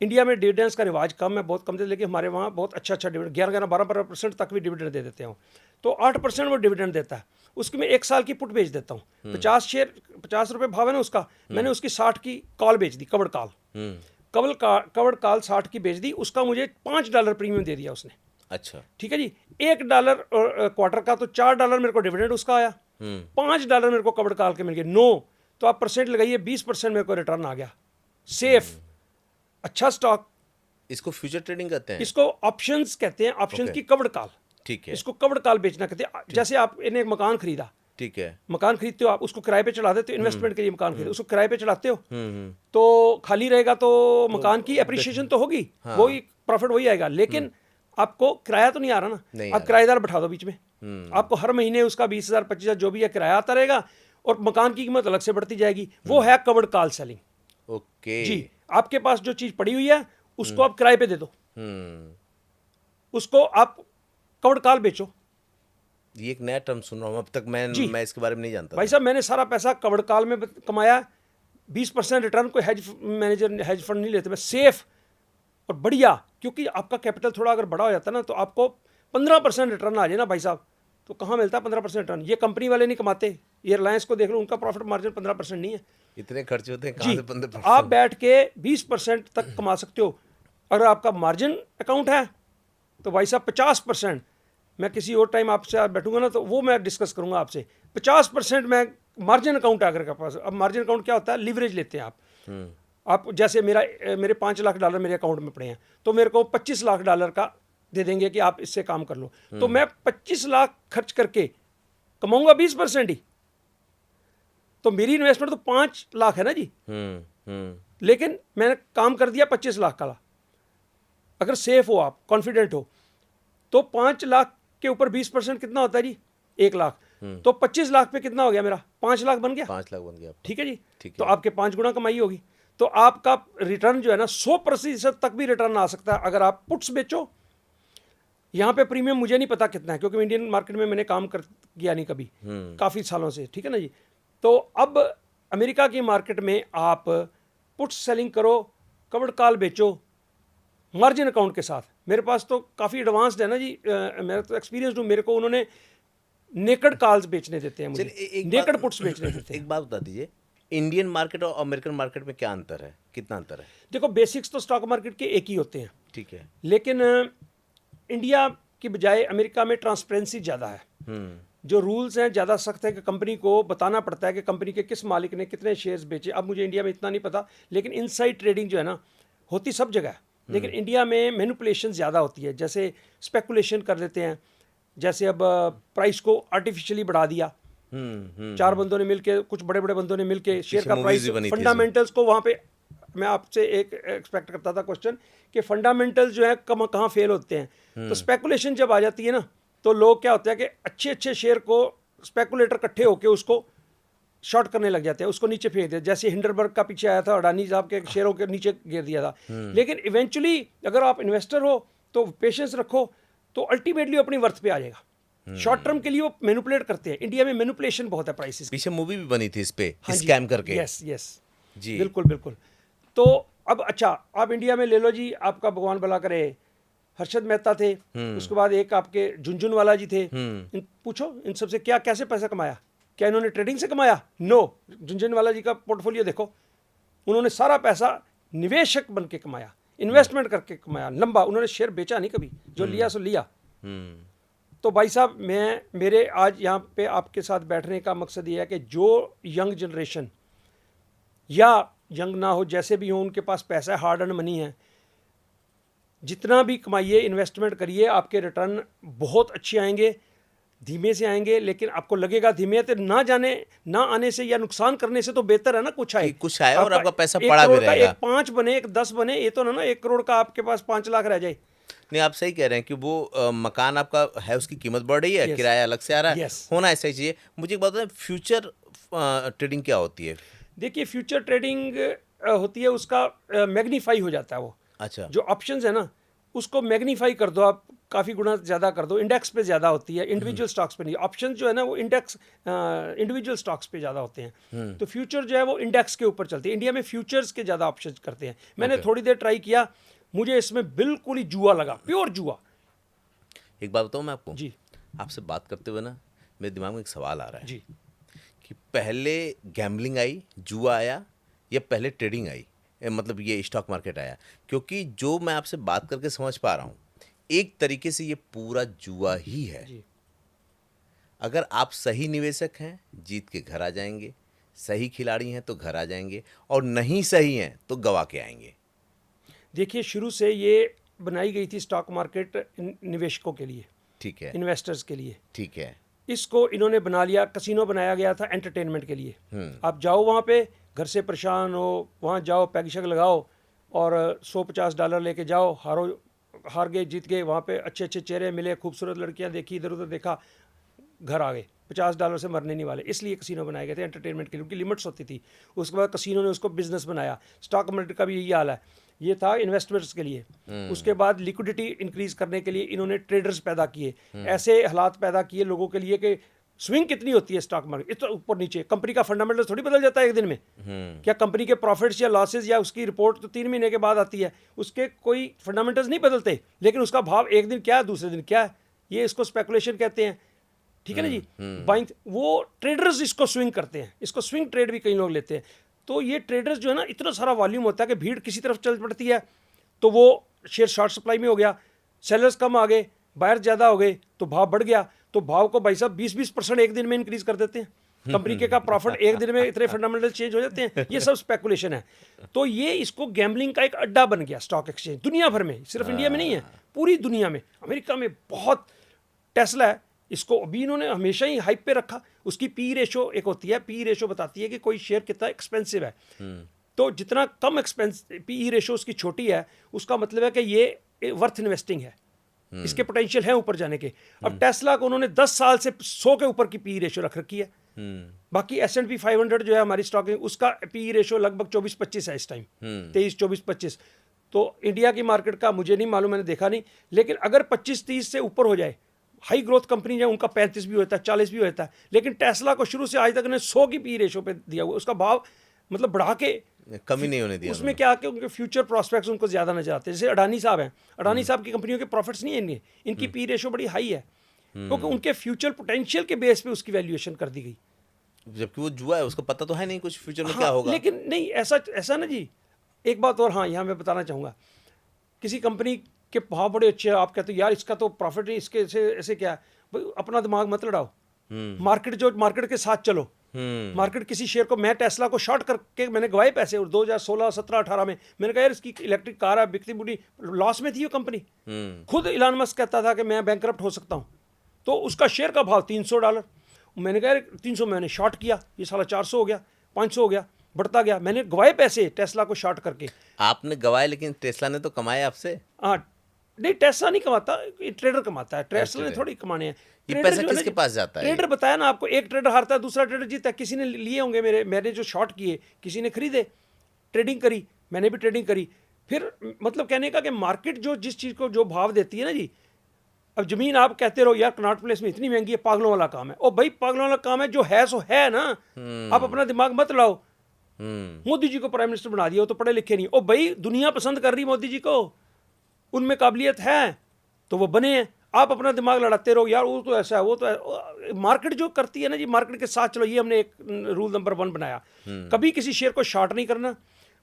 [SPEAKER 2] इंडिया में डिविडेंड्स का रिवाज कम है, बहुत कम थे, लेकिन हमारे वहाँ बहुत अच्छा डिविडेंड 11-12% तक भी डिविडेंड दे देते हैं। तो 8% वो डिविडेंड देता है। उसकी मैं 1 साल की पुट बेच देता हूँ। 50 शेयर, ₹50 भाव है ना उसका, मैंने उसकी 60 की कॉल बेच दी, कवर्ड कॉल। कवर्ड कॉल 60 की बेच दी, उसका मुझे $5 प्रीमियम दे दिया उसने।
[SPEAKER 1] अच्छा
[SPEAKER 2] ठीक है जी, $1 क्वार्टर का, तो $4 मेरे को डिविडेंड उसका आया, $5 मेरे को कवर्ड कॉल के मिल गए। 9 तो आप परसेंट लगाइए, 20% मेरे को रिटर्न आ गया। सेफ, अच्छा स्टॉक।
[SPEAKER 1] इसको फ्यूचर ट्रेडिंग कहते हैं।
[SPEAKER 2] इसको ऑप्शंस कहते हैं, ऑप्शंस की कवर्ड कॉल।
[SPEAKER 1] ठीक है
[SPEAKER 2] इसको कवर्ड कॉल बेचना कहते हैं। जैसे आप इन्हें एक मकान खरीदा,
[SPEAKER 1] ठीक है
[SPEAKER 2] मकान खरीदते हो आप, उसको किराए पे चढ़ा देते हो, इन्वेस्टमेंट के लिए मकान खरीदते हो, उसको किराए पे चढ़ाते हो, तो खाली रहेगा तो मकान की एप्रिसिएशन तो होगी, वही प्रॉफिट वही आएगा, लेकिन आपको किराया तो नहीं आ रहा ना। आप किराएदार बैठा दो बीच में, आपको हर महीने उसका 20,000 25,000 जो भी है किराया आता रहेगा, और मकान की कीमत अलग से बढ़ती जाएगी। वो है कवर्ड कॉल सेलिंग।
[SPEAKER 1] ओके
[SPEAKER 2] जी, आपके पास जो चीज पड़ी हुई है उसको आप किराए पे दे दो, उसको आप कवर्ड कॉल बेचो।
[SPEAKER 1] ये एक नया टर्म सुन रहा हूँ, अब तक मैं इसके बारे में नहीं जानता
[SPEAKER 2] भाई साहब, मैंने सारा पैसा कवर्ड कॉल में कमाया। 20% रिटर्न, कोई हेज मैनेजर हेज फंड नहीं लेते, मैं सेफ और बढ़िया। क्योंकि आपका कैपिटल थोड़ा अगर बड़ा हो जाता है ना, तो आपको 15% रिटर्न आ जाए ना भाई साहब, तो कहाँ मिलता है 15% रिटर्न? ये कंपनी वाले नहीं कमाते। ये रिलायंस को देख लो, उनका प्रॉफिट मार्जिन 15% नहीं है।
[SPEAKER 1] इतने खर्चे होते हैं,
[SPEAKER 2] जी,
[SPEAKER 1] कहाँ से 15%?
[SPEAKER 2] आप बैठ के 20% तक कमा सकते हो। अगर आपका मार्जिन अकाउंट है तो भाई साहब 50%, मैं किसी और टाइम आपसे बैठूंगा ना तो वो मैं डिस्कस करूंगा आपसे। 50% मैं मार्जिन अकाउंट है अगर के पास। अब मार्जिन अकाउंट क्या होता है? लिवरेज लेते हैं आप जैसे मेरे $5 लाख मेरे अकाउंट में पड़े हैं, तो मेरे को $25 लाख का दे देंगे कि आप इससे काम कर लो, तो मैं 25 लाख खर्च करके कमाऊंगा 20% ही, तो मेरी इन्वेस्टमेंट तो 5 लाख है ना जी। लेकिन मैंने काम कर दिया 25 लाख का। अगर सेफ हो, आप कॉन्फिडेंट हो, तो 5 लाख के ऊपर 20% कितना होता है जी? 1 लाख। तो 25 लाख पे कितना हो गया मेरा? 5 लाख बन गया।
[SPEAKER 1] 5 लाख बन गया।
[SPEAKER 2] ठीक है जी,
[SPEAKER 1] ठीक है।
[SPEAKER 2] तो आपके 5 गुना कमाई होगी। तो आपका रिटर्न जो है ना 100% तक भी रिटर्न आ सकता है अगर आप पुट्स बेचो। यहाँ पे प्रीमियम मुझे नहीं पता कितना है, क्योंकि इंडियन मार्केट में मैंने काम किया नहीं कभी, काफ़ी सालों से। ठीक है ना जी। तो अब अमेरिका की मार्केट में आप पुट्स सेलिंग करो, कवर्ड कॉल बेचो मार्जिन अकाउंट के साथ। मेरे पास तो काफ़ी एडवांस्ड है ना जी, मेरा तो एक्सपीरियंस हूँ। मेरे को उन्होंने नेकड कॉल्स बेचने देते हैं, मुझे नेकड पुट्स बेचने देते हैं।
[SPEAKER 1] एक बात बता दीजिए, इंडियन मार्केट और अमेरिकन मार्केट में क्या अंतर है, कितना अंतर है?
[SPEAKER 2] देखो, बेसिक्स तो स्टॉक मार्केट के एक ही होते हैं,
[SPEAKER 1] ठीक है,
[SPEAKER 2] लेकिन इंडिया की बजाय अमेरिका में ट्रांसपेरेंसी ज़्यादा है। जो रूल्स हैं ज़्यादा सख्त है कि कंपनी को बताना पड़ता है कि कंपनी के किस मालिक ने कितने शेयर्स बेचे। अब मुझे इंडिया में इतना नहीं पता, लेकिन इनसाइड ट्रेडिंग जो है ना होती सब जगह है, लेकिन इंडिया में मैनिपुलेशन ज़्यादा होती है। जैसे स्पेकुलेशन कर लेते हैं, जैसे अब प्राइस को आर्टिफिशियली बढ़ा दिया। 4 बंदों ने मिलके, कुछ बड़े बड़े बंदों ने मिलके शेयर का प्राइस, फंडामेंटल्स को वहाँ पे मैं आपसे एक एक्सपेक्ट करता था क्वेश्चन कि फंडामेंटल्स जो है कहाँ फेल होते हैं। तो स्पेकुलेशन जब आ जाती है ना, तो लोग क्या होता है कि अच्छे अच्छे शेयर को स्पेकुलेटर इकट्ठे होकर उसको शॉर्ट करने लग जाते हैं, उसको नीचे फेंक देते। जैसे हिंडरबर्ग का पीछे आया था, अडानी साहब के शेयरों के नीचे गिर दिया था। लेकिन इवेंचुअली अगर आप इन्वेस्टर हो तो पेशेंस रखो, तो अल्टीमेटली अपनी वर्थ पे आ जाएगा। शॉर्ट टर्म के लिए वो मैनिपुलेट करते हैं। इंडिया में मैनिपुलेशन बहुत है प्राइसेस।
[SPEAKER 1] पीछे मूवी भी बनी थी इस पे,
[SPEAKER 2] हाँ
[SPEAKER 1] स्कैम करके।
[SPEAKER 2] यस यस
[SPEAKER 1] जी,
[SPEAKER 2] बिल्कुल बिल्कुल। तो अब अच्छा, आप इंडिया में ले लो जी, आपका भगवान भला करे, हर्षद मेहता थे, उसके बाद एक आपके झुनझुनवाला जी थे। पूछो इन सबसे क्या कैसे पैसा कमाया? क्या इन्होंने ट्रेडिंग से कमाया? नो। झुनझुनवाला जी का पोर्टफोलियो देखो, उन्होंने सारा पैसा निवेशक बन के कमाया, इन्वेस्टमेंट करके कमाया लंबा। उन्होंने शेयर बेचा नहीं कभी, जो लिया सो लिया। तो भाई साहब, मेरे आज यहाँ पे आपके साथ बैठने का मकसद ये है कि जो यंग जनरेशन या यंग ना हो, जैसे भी हो, उनके पास पैसा है, हार्ड अर्न मनी है, जितना भी कमाइए, इन्वेस्टमेंट करिए, आपके रिटर्न बहुत अच्छे आएंगे। धीमे से आएंगे, लेकिन आपको लगेगा धीमे, तो ना आने से या नुकसान करने से तो बेहतर है ना कुछ आए,
[SPEAKER 1] कि कुछ आए और आपका पैसा
[SPEAKER 2] एक
[SPEAKER 1] पड़ा भी
[SPEAKER 2] करोड़ का
[SPEAKER 1] रहेगा।
[SPEAKER 2] एक 5 बने, एक 10 बने, ये तो ना 1 करोड़ का आपके पास 5 लाख रह जाए।
[SPEAKER 1] नहीं, आप सही कह रहे हैं कि वो मकान आपका है, उसकी कीमत बढ़ रही है,
[SPEAKER 2] Yes.
[SPEAKER 1] किराया अलग से आ रहा है,
[SPEAKER 2] Yes.
[SPEAKER 1] होना ऐसा ही चाहिए। मुझे एक बात बताएं, फ्यूचर ट्रेडिंग क्या होती है?
[SPEAKER 2] देखिए, फ्यूचर ट्रेडिंग होती है, उसका मैग्नीफाई हो जाता है वो।
[SPEAKER 1] अच्छा।
[SPEAKER 2] जो ऑप्शंस है ना, उसको मैग्नीफाई कर दो आप, काफ़ी गुना ज़्यादा कर दो। इंडेक्स पे ज़्यादा होती है, इंडिविजुअल स्टॉक्स पे नहीं। ऑप्शन जो है ना वो इंडेक्स इंडिविजुअल स्टॉक्स पे ज़्यादा होते हैं। तो फ्यूचर जो है वो इंडेक्स के ऊपर चलती है। इंडिया में फ्यूचर्स के ज़्यादा ऑप्शन करते हैं। मैंने
[SPEAKER 1] Okay.
[SPEAKER 2] थोड़ी देर ट्राई किया, मुझे इसमें बिल्कुल ही जुआ लगा, प्योर जुआ।
[SPEAKER 1] एक बात बताऊं मैं आपको,
[SPEAKER 2] जी
[SPEAKER 1] आपसे बात करते हुए ना मेरे दिमाग में एक सवाल आ रहा है
[SPEAKER 2] जी।
[SPEAKER 1] कि पहले गैम्बलिंग आई, जुआ आया, या पहले ट्रेडिंग आई, मतलब ये स्टॉक मार्केट आया? क्योंकि जो मैं आपसे बात करके समझ पा रहा हूँ, एक तरीके से ये पूरा जुआ ही है।
[SPEAKER 2] जी
[SPEAKER 1] अगर आप सही निवेशक हैं, जीत के घर आ जाएंगे, सही खिलाड़ी हैं तो घर आ जाएंगे, और नहीं सही हैं तो गवा के आएंगे।
[SPEAKER 2] देखिए, शुरू से ये बनाई गई थी स्टॉक मार्केट निवेशकों के लिए,
[SPEAKER 1] ठीक है,
[SPEAKER 2] इन्वेस्टर्स के लिए।
[SPEAKER 1] ठीक है।
[SPEAKER 2] इसको इन्होंने बना लिया, कसिनो बनाया गया था एंटरटेनमेंट के लिए। आप जाओ वहाँ पे, घर से परेशान हो, वहाँ जाओ, पैग शैग लगाओ और $100-50 लेके जाओ, हार गए, जीत गए, वहाँ पे अच्छे अच्छे चेहरे मिले, खूबसूरत लड़कियाँ देखी, इधर उधर देखा, घर आ गए। $50 से मरने नहीं वाले, इसलिए कसिनो बनाए गए थे एंटरटेनमेंट के लिए, उनकी लिमिट्स होती थी। उसके बाद कसिनो ने उसको बिजनेस बनाया। स्टॉक मार्केट का भी यही हाल है, ये था इन्वेस्टर्स के लिए। उसके बाद लिक्विडिटी इंक्रीज करने के लिए इन्होंने ट्रेडर्स पैदा किए, ऐसे हालात पैदा किए लोगों के लिए कि स्विंग कितनी होती है स्टॉक मार्केट, इतना ऊपर नीचे। कंपनी का फंडामेंटल थोड़ी बदल जाता है एक दिन में। क्या कंपनी के प्रॉफिट्स या लॉसेज या उसकी रिपोर्ट तो 3 महीने के बाद आती है, उसके कोई फंडामेंटल्स नहीं बदलते, लेकिन उसका भाव एक दिन क्या है, दूसरे दिन क्या है, ये इसको स्पेकुलेशन कहते हैं। ठीक है ना जी। बाइंग, वो ट्रेडर्स इसको स्विंग करते हैं, इसको स्विंग ट्रेड भी कई लोग लेते हैं। तो ये ट्रेडर्स जो है ना, इतना सारा वॉल्यूम होता है कि भीड़ किसी तरफ चल पड़ती है तो वो शेयर शॉर्ट सप्लाई में हो गया, सेलर्स कम आ गए, बायर ज़्यादा हो गए तो भाव बढ़ गया। तो भाव को भाई साहब 20-20% एक दिन में इंक्रीज कर देते हैं। कंपनी के का प्रॉफिट एक दिन में इतने फंडामेंटल चेंज हो जाते हैं। ये सब स्पेकुलेशन है। तो ये इसको गैम्बलिंग का एक अड्डा बन गया स्टॉक एक्सचेंज, दुनिया भर में, सिर्फ इंडिया में नहीं है, पूरी दुनिया में। अमेरिका में बहुत, टेस्ला है, इसको अभी इन्होंने हमेशा ही हाइप पे रखा। उसकी पी रेशो एक होती है, पी रेशो बताती है कि कोई शेयर कितना एक्सपेंसिव है। तो जितना कम एक्सपेंस पी रेशो उसकी छोटी है, उसका मतलब है कि ये वर्थ इन्वेस्टिंग है, इसके पोटेंशियल है ऊपर जाने के। अब टेस्ला को उन्होंने 10 साल से 100 के ऊपर की पी रेशो रख रखी है। बाकी S&P 500 जो है हमारी स्टॉक, उसका पी रेशो लगभग 24-25 है इस टाइम, 23-24-25। तो इंडिया की मार्केट का मुझे नहीं मालूम, मैंने देखा नहीं, लेकिन अगर 25-30 से ऊपर हो जाए, हाई ग्रोथ कंपनी जो उनका 35 भी होता है, 40 भी होता है, लेकिन टेस्ला को शुरू से आज तक ने 100 की पी रेशो पे दिया हुआ, उसका भाव मतलब बढ़ा के
[SPEAKER 1] कमी नहीं होने दिया
[SPEAKER 2] उसमें क्या कि उनके फ्यूचर प्रोस्पेक्ट्स उनको ज़्यादा नजर आते हैं। जैसे अडानी साहब हैं, अडानी साहब की कंपनियों के प्रॉफिट्स नहीं है, इनकी पी रेशो बड़ी हाई है, क्योंकि उनके फ्यूचर पोटेंशियल के बेस पे उसकी वैल्यूएशन कर दी गई।
[SPEAKER 1] जबकि वो जुआ है, उसको पता तो है नहीं कुछ फ्यूचर में
[SPEAKER 2] हाँ,
[SPEAKER 1] क्या होगा।
[SPEAKER 2] लेकिन नहीं, ऐसा ना जी। एक बात और, हाँ, यहाँ मैं बताना चाहूँगा, किसी कंपनी के भाव बड़े अच्छे हैं, आप कहते हो यार इसका तो प्रॉफिट नहीं, इसके ऐसे क्या है, भाई अपना दिमाग मत लड़ाओ। मार्केट के साथ चलो। मार्केट किसी शेयर को, मैं टेस्ला को शॉर्ट करके मैंने गवाए पैसे, और 2016, 17, 18 में मैंने कहा यार इसकी इलेक्ट्रिक कार है, बिकती बुरी, लॉस में थी वो कंपनी। खुद इलान मस्क कहता था कि मैं बैंकरप्ट हो सकता हूँ, तो उसका शेयर का भाव $300। मैंने कहा यार 300, मैंने शॉर्ट किया, ये साला 400 हो गया, 500 हो गया, बढ़ता गया, मैंने गवाए पैसे टेस्ला को शॉर्ट करके।
[SPEAKER 1] आपने गवाए, लेकिन टेस्ला ने तो कमाए आपसे।
[SPEAKER 2] हाँ, नहीं, टेस्ला नहीं कमाता, ट्रेडर कमाता है, टेस्ला ने थोड़ी कमाने हैं।
[SPEAKER 1] ये पैसा किसके पास जाता है?
[SPEAKER 2] ट्रेडर बताया ना आपको, एक ट्रेडर हारता है, दूसरा ट्रेडर जीतता है। किसी ने लिए होंगे मैंने जो शॉर्ट किए, किसी ने खरीदे, ट्रेडिंग करी, मैंने भी ट्रेडिंग करी। फिर मतलब कहने का कि मार्केट जो जिस चीज़ को जो भाव देती है ना जी, अब जमीन आप कहते रहो यार कनॉट प्लेस में इतनी महंगी है, पागलों वाला काम है। ओ भाई, पागलों वाला काम है, जो है सो है ना, आप अपना दिमाग मत लाओ। मोदी जी को प्राइम मिनिस्टर बना दिया, वो तो पढ़े लिखे नहीं। ओ भाई, दुनिया पसंद कर रही मोदी जी को, उनमें काबिलियत है तो वो बने हैं। आप अपना दिमाग लड़ाते रहो यार वो तो ऐसा है, वो तो है। मार्केट जो करती है ना जी, मार्केट के साथ चलो, ये हमने एक रूल नंबर 1 बनाया। कभी किसी शेयर को शॉर्ट नहीं करना,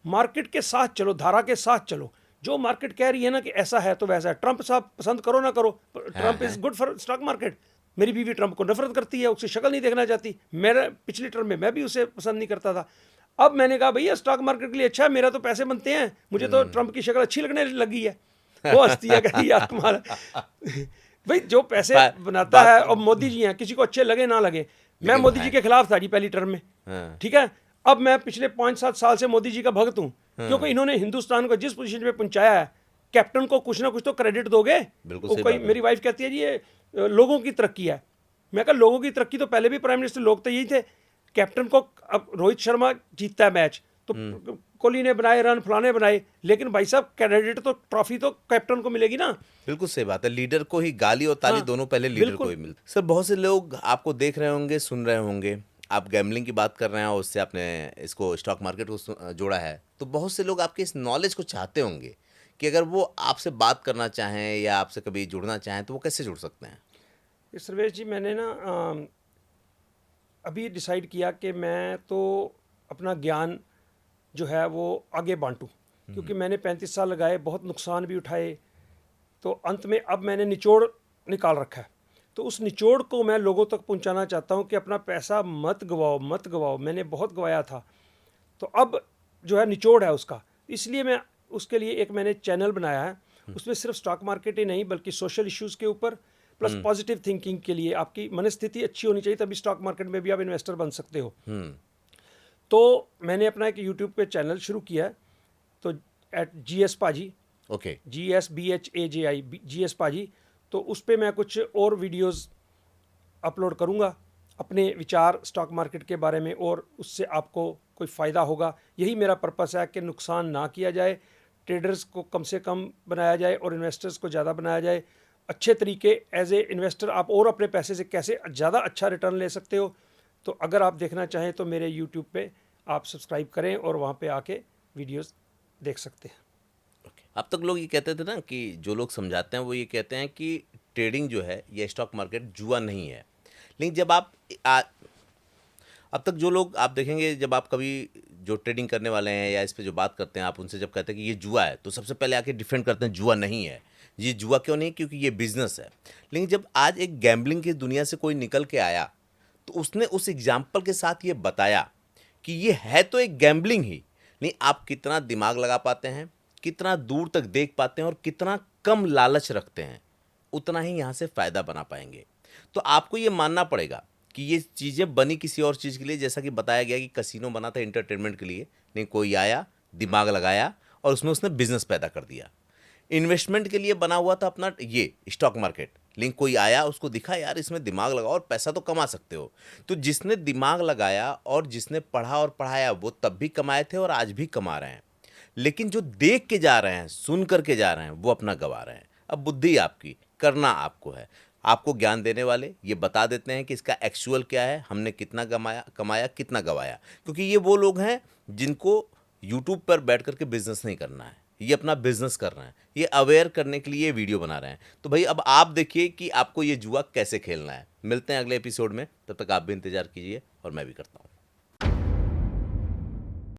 [SPEAKER 2] मार्केट के साथ चलो, धारा के साथ चलो। जो मार्केट कह रही है ना कि ऐसा है तो वैसा है। ट्रंप साहब पसंद करो ना करो, Trump is good for stock market. मेरी बीवी ट्रंप को नफरत करती है, उसकी शक्ल नहीं देखना चाहती। मेरा पिछली टर्म में मैं भी उसे पसंद नहीं करता था। अब मैंने कहा भैया स्टॉक मार्केट के लिए अच्छा है, मेरा तो पैसे बनते हैं, मुझे तो ट्रंप की शक्ल अच्छी लगने लगी है। वो हंसती है, कहती यार तुम्हारा भाई जो पैसे बनाता है, और मोदी जी हैं, किसी को अच्छे लगे ना लगे, मैं मोदी जी के खिलाफ था जी पहली टर्म में, ठीक है। अब मैं पिछले 5-7 साल से मोदी जी का भक्त हूँ, क्योंकि इन्होंने हिंदुस्तान को जिस पोजीशन पे पहुंचाया है, कैप्टन को कुछ ना कुछ तो क्रेडिट दोगे।
[SPEAKER 1] बिल्कुल
[SPEAKER 2] वो
[SPEAKER 1] सही
[SPEAKER 2] कोई
[SPEAKER 1] बात है।
[SPEAKER 2] मेरी वाइफ कहती है जी ये लोगों की तरक्की है। मैं कहा लोगों की तरक्की तो पहले भी प्राइम मिनिस्टर लोग तो यही थे। कैप्टन को अब रोहित शर्मा जीतता है मैच तो कोहली ने बनाए रन, फलाने बनाए, लेकिन भाई साहब क्रेडिट तो, ट्रॉफी तो कैप्टन को मिलेगी ना।
[SPEAKER 1] बिल्कुल सही बात है, लीडर को ही गाली और ताली
[SPEAKER 2] हाँ,
[SPEAKER 1] दोनों पहले लीडर
[SPEAKER 2] बिल्कुल।
[SPEAKER 1] को ही मिलती। सर बहुत से लोग आपको देख रहे होंगे, सुन रहे होंगे, आप गैम्बलिंग की बात कर रहे हैं और उससे आपने इसको स्टॉक मार्केट को जोड़ा है, तो बहुत से लोग आपके इस नॉलेज को चाहते होंगे कि अगर वो आपसे बात करना चाहें या आपसे कभी जुड़ना चाहें तो वो कैसे जुड़ सकते हैं?
[SPEAKER 2] सर्वेश जी, मैंने ना अभी डिसाइड किया कि मैं तो अपना ज्ञान जो है वो आगे बांटूं, क्योंकि मैंने 35 साल लगाए, बहुत नुकसान भी उठाए, तो अंत में अब मैंने निचोड़ निकाल रखा है। तो उस निचोड़ को मैं लोगों तक पहुंचाना चाहता हूं कि अपना पैसा मत गवाओ, मत गवाओ। मैंने बहुत गवाया था, तो अब जो है निचोड़ है उसका। इसलिए मैं उसके लिए एक मैंने चैनल बनाया है, उसमें सिर्फ स्टॉक मार्केट ही नहीं बल्कि सोशल इश्यूज़ के ऊपर, प्लस पॉजिटिव थिंकिंग के लिए आपकी मनस्थिति अच्छी होनी चाहिए, तभी स्टॉक मार्केट में भी आप इन्वेस्टर बन सकते हो। तो मैंने अपना एक यूट्यूब पे चैनल शुरू किया है, तो GS पाजी,
[SPEAKER 1] ओके।
[SPEAKER 2] GSBHAJI, GS पाजी। तो उस पर मैं कुछ और वीडियोस अपलोड करूँगा अपने विचार स्टॉक मार्केट के बारे में, और उससे आपको कोई फ़ायदा होगा। यही मेरा पर्पस है कि नुकसान ना किया जाए, ट्रेडर्स को कम से कम बनाया जाए और इन्वेस्टर्स को ज़्यादा बनाया जाए। अच्छे तरीके एज ए इन्वेस्टर आप और अपने पैसे से कैसे ज़्यादा अच्छा रिटर्न ले सकते हो। तो अगर आप देखना चाहें तो मेरे यूट्यूब पे आप सब्सक्राइब करें और वहाँ पे आके वीडियोस देख सकते हैं।
[SPEAKER 1] अब तक लोग ये कहते थे ना कि जो लोग समझाते हैं वो ये कहते हैं कि ट्रेडिंग जो है ये स्टॉक मार्केट जुआ नहीं है, लेकिन जब आप अब तक जो लोग आप देखेंगे, जब आप कभी जो ट्रेडिंग करने वाले हैं या इस पे जो बात करते हैं, आप उनसे जब कहते हैं कि ये जुआ है तो सबसे पहले आके डिफेंड करते हैं जुआ नहीं है। ये जुआ क्यों नहीं? क्योंकि ये बिजनेस है। लेकिन जब आज एक गैम्बलिंग की दुनिया से कोई निकल के आया तो उसने उस एग्जाम्पल के साथ ये बताया कि ये है तो एक गैम्बलिंग ही, नहीं आप कितना दिमाग लगा पाते हैं, कितना दूर तक देख पाते हैं और कितना कम लालच रखते हैं, उतना ही यहाँ से फ़ायदा बना पाएंगे। तो आपको ये मानना पड़ेगा कि ये चीज़ें बनी किसी और चीज़ के लिए, जैसा कि बताया गया कि कसिनो बना था एंटरटेनमेंट के लिए, नहीं कोई आया, दिमाग लगाया और उसमें उसने बिजनेस पैदा कर दिया। इन्वेस्टमेंट के लिए बना हुआ था अपना ये स्टॉक मार्केट, लेकिन कोई आया, उसको दिखा यार इसमें दिमाग लगाओ और पैसा तो कमा सकते हो। तो जिसने दिमाग लगाया और जिसने पढ़ा और पढ़ाया वो तब भी कमाए थे और आज भी कमा रहे हैं, लेकिन जो देख के जा रहे हैं, सुन करके जा रहे हैं, वो अपना गवा रहे हैं। अब बुद्धि आपकी, करना आपको है। आपको ज्ञान देने वाले ये बता देते हैं कि इसका एक्चुअल क्या है, हमने कितना कमाया कितना गवाया, क्योंकि ये वो लोग हैं जिनको यूट्यूब पर बैठ करके बिजनेस नहीं करना है, ये अपना बिजनेस कर रहे हैं, ये अवेयर करने के लिए वीडियो बना रहे हैं। तो भाई अब आप देखिए कि आपको ये जुआ कैसे खेलना है। मिलते हैं अगले एपिसोड में, तब तक आप भी इंतजार कीजिए और मैं भी करता हूँ।